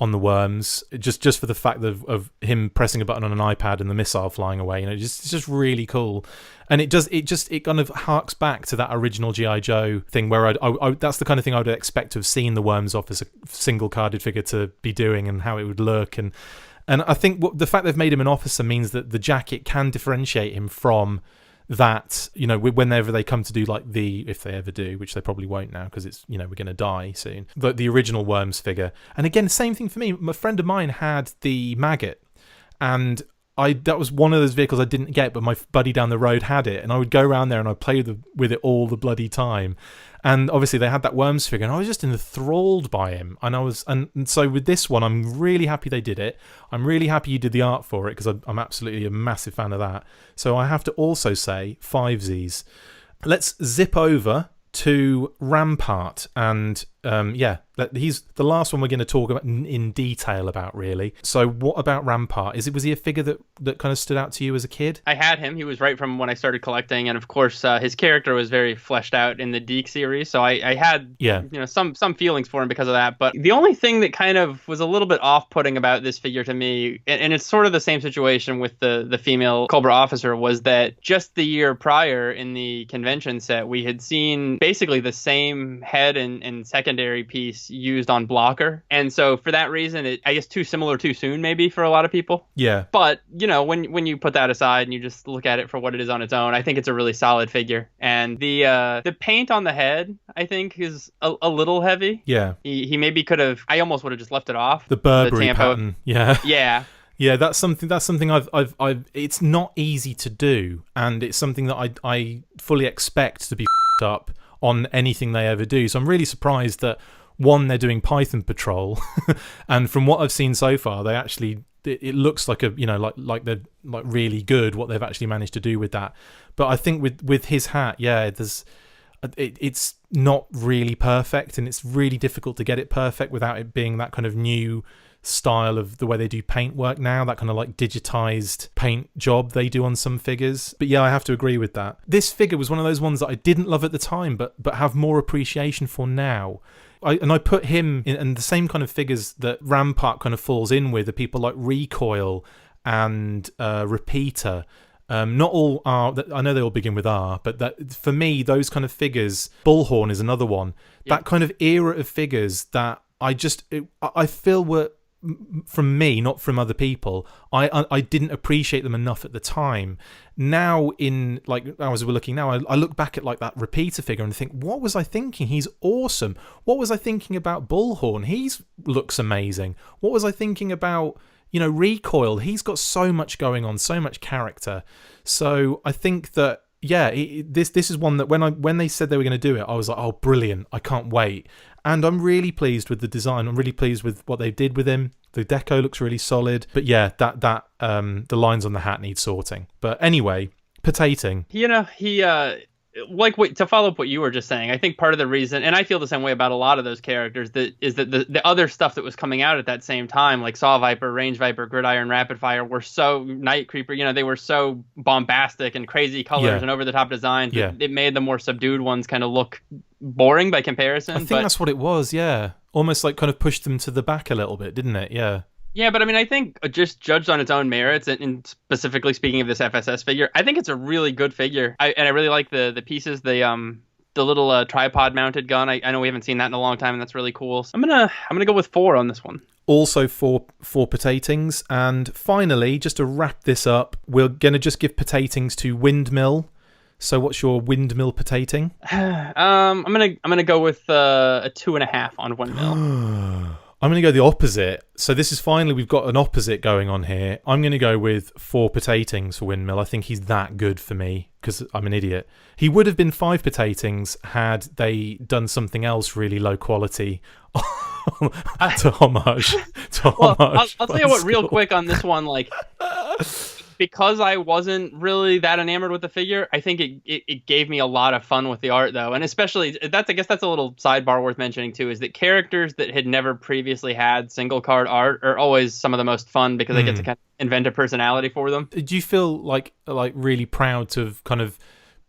on the worms, just for the fact of him pressing a button on an iPad and the missile flying away. It's just really cool. And it kind of harks back to that original G.I. Joe thing where I that's the kind of thing I would expect to have seen the worms off as a single carded figure to be doing, and how it would look. And I think the fact they've made him an officer means that the jacket can differentiate him from that, whenever they come to do like if they ever do, which they probably won't now because it's, we're going to die soon, but the original Worms figure. And again, same thing for me. A friend of mine had the Maggot, and that was one of those vehicles I didn't get, but my buddy down the road had it, and I would go around there and I'd play with it all the bloody time. And obviously they had that Worms figure, and I was just enthralled by him. And so with this one, I'm really happy they did it. I'm really happy you did the art for it, because I'm absolutely a massive fan of that. So I have to also say 5Zs. Let's zip over to Rampart, and he's the last one we're going to talk about in detail about, really. So what about Rampart? Was he a figure that kind of stood out to you as a kid? I had him. He was right from when I started collecting, and of course his character was very fleshed out in the Deke series, so I had some feelings for him because of that. But the only thing that kind of was a little bit off-putting about this figure to me, and it's sort of the same situation with the female Cobra officer, was that just the year prior in the convention set, we had seen basically the same head and secondary piece used on Blocker, and so for that reason, I guess too similar too soon maybe for a lot of people. Yeah. But when you put that aside and you just look at it for what it is on its own, I think it's a really solid figure. And the paint on the head, I think, is a little heavy. Yeah. He maybe could have. I almost would have just left it off. The Burberry pattern. Yeah. Yeah. Yeah, that's something I've it's not easy to do, and it's something that I fully expect to be up on anything they ever do. So I'm really surprised that, one, they're doing Python Patrol, and from what I've seen so far, they actually, it looks like like they're like really good what they've actually managed to do with that. But I think with his hat, it's not really perfect, and it's really difficult to get it perfect without it being that kind of new style of the way they do paint work now, that kind of like digitized paint job they do on some figures. But yeah, I have to agree with that. This figure was one of those ones that I didn't love at the time, but have more appreciation for now. I put him in the same kind of figures that Rampart kind of falls in with, are people like Recoil and Repeater. Not all are, I know they all begin with R, but that, for me, those kind of figures, Bullhorn is another one. Yeah. That kind of era of figures that I feel were, from me, not from other people, I didn't appreciate them enough at the time. Now, as we're looking now, I look back at like that Repeater figure and think, what was I thinking? He's awesome. What was I thinking about Bullhorn? He looks amazing. What was I thinking about, Recoil? He's got so much going on, so much character. So I think that, this is one that when they said they were going to do it, I was like, oh, brilliant, I can't wait. And I'm really pleased with the design. I'm really pleased with what they did with him. The deco looks really solid. But yeah, the lines on the hat need sorting. But anyway, potating. To follow up what you were just saying, I think part of the reason, and I feel the same way about a lot of those characters, is that the other stuff that was coming out at that same time, like Saw Viper, Range Viper, Gridiron, Rapid Fire, were so Night Creeper, they were so bombastic and crazy colors and over the top designs that it made the more subdued ones kind of look boring by comparison. I think that's what it was, yeah. Almost like kind of pushed them to the back a little bit, didn't it? Yeah. Yeah, but I mean, I think just judged on its own merits, and specifically speaking of this FSS figure, I think it's a really good figure. I really like the pieces, the little tripod mounted gun. I know we haven't seen that in a long time, and that's really cool. So I'm gonna go with 4 on this one. Also for potatings. And finally, just to wrap this up, we're gonna just give potatings to Windmill, So what's your windmill potating? I'm gonna go with a 2.5 on windmill. I'm going to go the opposite. So this is finally, we've got an opposite going on here. I'm going to go with 4 potatings for windmill. I think he's that good for me because I'm an idiot. He would have been 5 potatings had they done something else really low quality to homage. I'll tell you what, real quick on this one, like, because I wasn't really that enamored with the figure, I think it gave me a lot of fun with the art, though. And especially, I guess that's a little sidebar worth mentioning, too, is that characters that had never previously had single card art are always some of the most fun because they get to kind of invent a personality for them. Do you feel like really proud to have kind of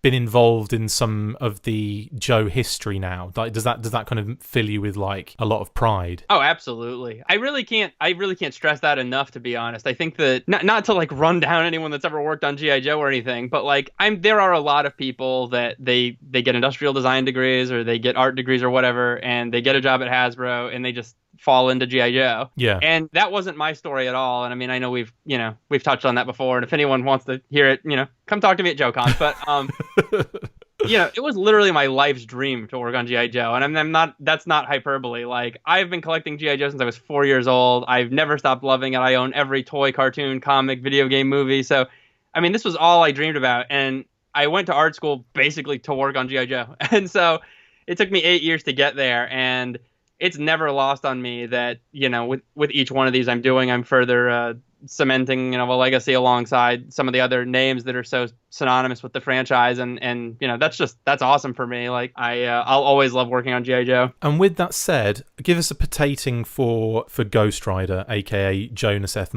been involved in some of the Joe history now? Like, does that kind of fill you with like a lot of pride? Oh, absolutely. I really can't stress that enough, to be honest. I think that not to like run down anyone that's ever worked on G.I. Joe or anything, but like there are a lot of people that they get industrial design degrees or they get art degrees or whatever, and they get a job at Hasbro and they just fall into G.I. Joe. Yeah. And that wasn't my story at all. And I mean, I know we've touched on that before. And if anyone wants to hear it, come talk to me at JoeCon. But, it was literally my life's dream to work on G.I. Joe. And that's not hyperbole. Like, I've been collecting G.I. Joe since I was 4 years old. I've never stopped loving it. I own every toy, cartoon, comic, video game, movie. So, I mean, this was all I dreamed about. And I went to art school basically to work on G.I. Joe. And so it took me 8 years to get there. And it's never lost on me that, with each one of these I'm further cementing, a legacy alongside some of the other names that are so synonymous with the franchise. And that's awesome for me. Like, I'll always love working on G.I. Joe. And with that said, give us a potating for Ghost Rider, aka Jonas F.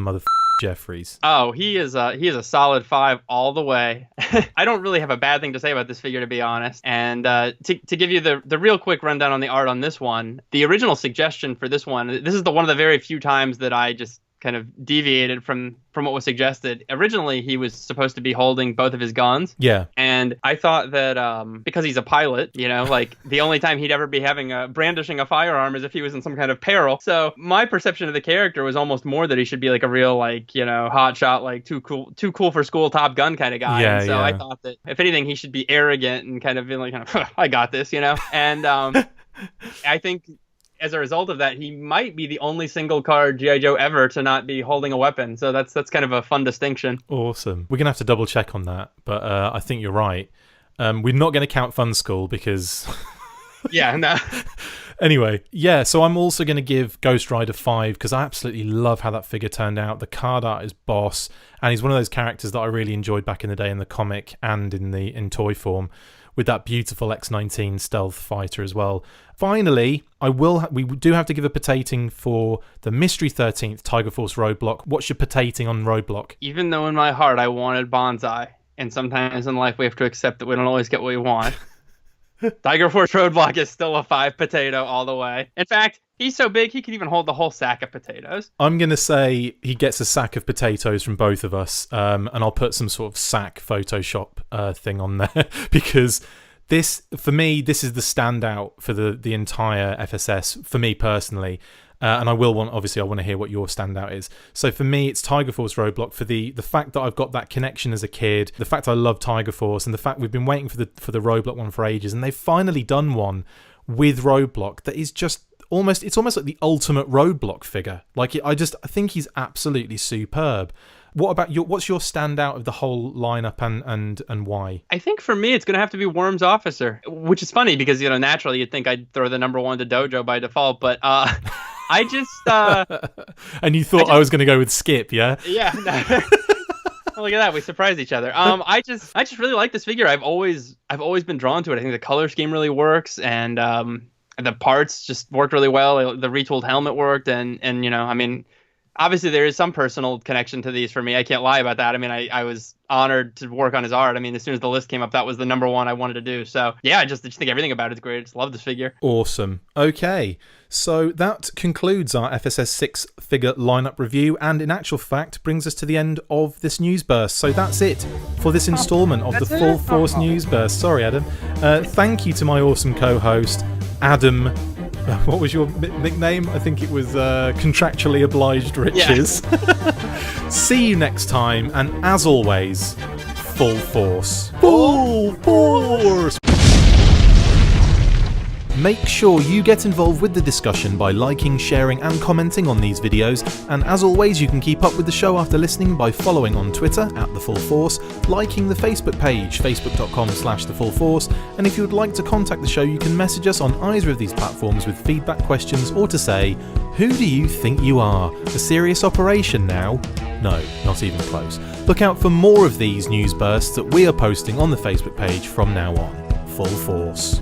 Jeffries. Oh, he is a solid 5 all the way. I don't really have a bad thing to say about this figure, to be honest. And to give you the real quick rundown on the art on this one, the original suggestion for this one, this is one of the very few times that I just kind of deviated from what was suggested. Originally, he was supposed to be holding both of his guns. Yeah. And I thought that because he's a pilot, like the only time he'd ever be brandishing a firearm is if he was in some kind of peril. So my perception of the character was almost more that he should be like a real, like, hot shot, like too cool for school Top Gun kind of guy. Yeah, and so I thought that if anything, he should be arrogant and kind of be like, I got this, And I think as a result of that, he might be the only single card G.I. Joe ever to not be holding a weapon. So that's kind of a fun distinction. Awesome. We're going to have to double check on that, but I think you're right. We're not going to count Fun School because... Yeah, no. Anyway, yeah, so I'm also going to give Ghost Rider 5 because I absolutely love how that figure turned out. The card art is boss, and he's one of those characters that I really enjoyed back in the day in the comic and in toy form, with that beautiful X-19 stealth fighter as well. Finally, we do have to give a potating for the Mystery 13th Tiger Force Roadblock. What's your potating on Roadblock? Even though in my heart I wanted Bonsai, and sometimes in life we have to accept that we don't always get what we want, Tiger Force Roadblock is still a 5 potato all the way. In fact, he's so big he could even hold the whole sack of potatoes. I'm going to say he gets a sack of potatoes from both of us, and I'll put some sort of sack Photoshop thing on there because for me, this is the standout for the entire FSS, for me personally. And I want to hear what your standout is. So for me, it's Tiger Force Roadblock for the fact that I've got that connection as a kid, the fact I love Tiger Force, and the fact we've been waiting for the Roadblock one for ages, and they've finally done one with Roadblock that is just almost like the ultimate Roadblock figure. Like, I think he's absolutely superb. What about what's your standout of the whole lineup and why? I think for me, it's going to have to be Worm's Officer, which is funny because, naturally you'd think I'd throw the number 1 to Dojo by default, but I just... and you thought I was going to go with Skip, yeah? Yeah. No. Well, look at that. We surprised each other. I just really like this figure. I've always been drawn to it. I think the color scheme really works, and the parts just worked really well. The retooled helmet worked, and I mean, obviously there is some personal connection to these for me. I can't lie about that. I mean, I was honored to work on his art. I mean, as soon as the list came up, that was the number 1 I wanted to do. So yeah, I just think everything about it's great. I just love this figure. Awesome. Okay, so that concludes our FSS 6 figure lineup review, and in actual fact brings us to the end of this news burst. So that's it for this installment of the Full Force news burst. Sorry, Adam. Thank you to my awesome co-host, Adam. What was your nickname? I think it was Contractually Obliged Riches. Yeah. See you next time, and as always, full force. Full force! Make sure you get involved with the discussion by liking, sharing and commenting on these videos, and as always you can keep up with the show after listening by following on Twitter @TheFullForce, liking the Facebook page facebook.com/TheFullForce, and if you would like to contact the show you can message us on either of these platforms with feedback, questions or to say, who do you think you are? A serious operation now? No, not even close. Look out for more of these news bursts that we are posting on the Facebook page from now on. Full Force.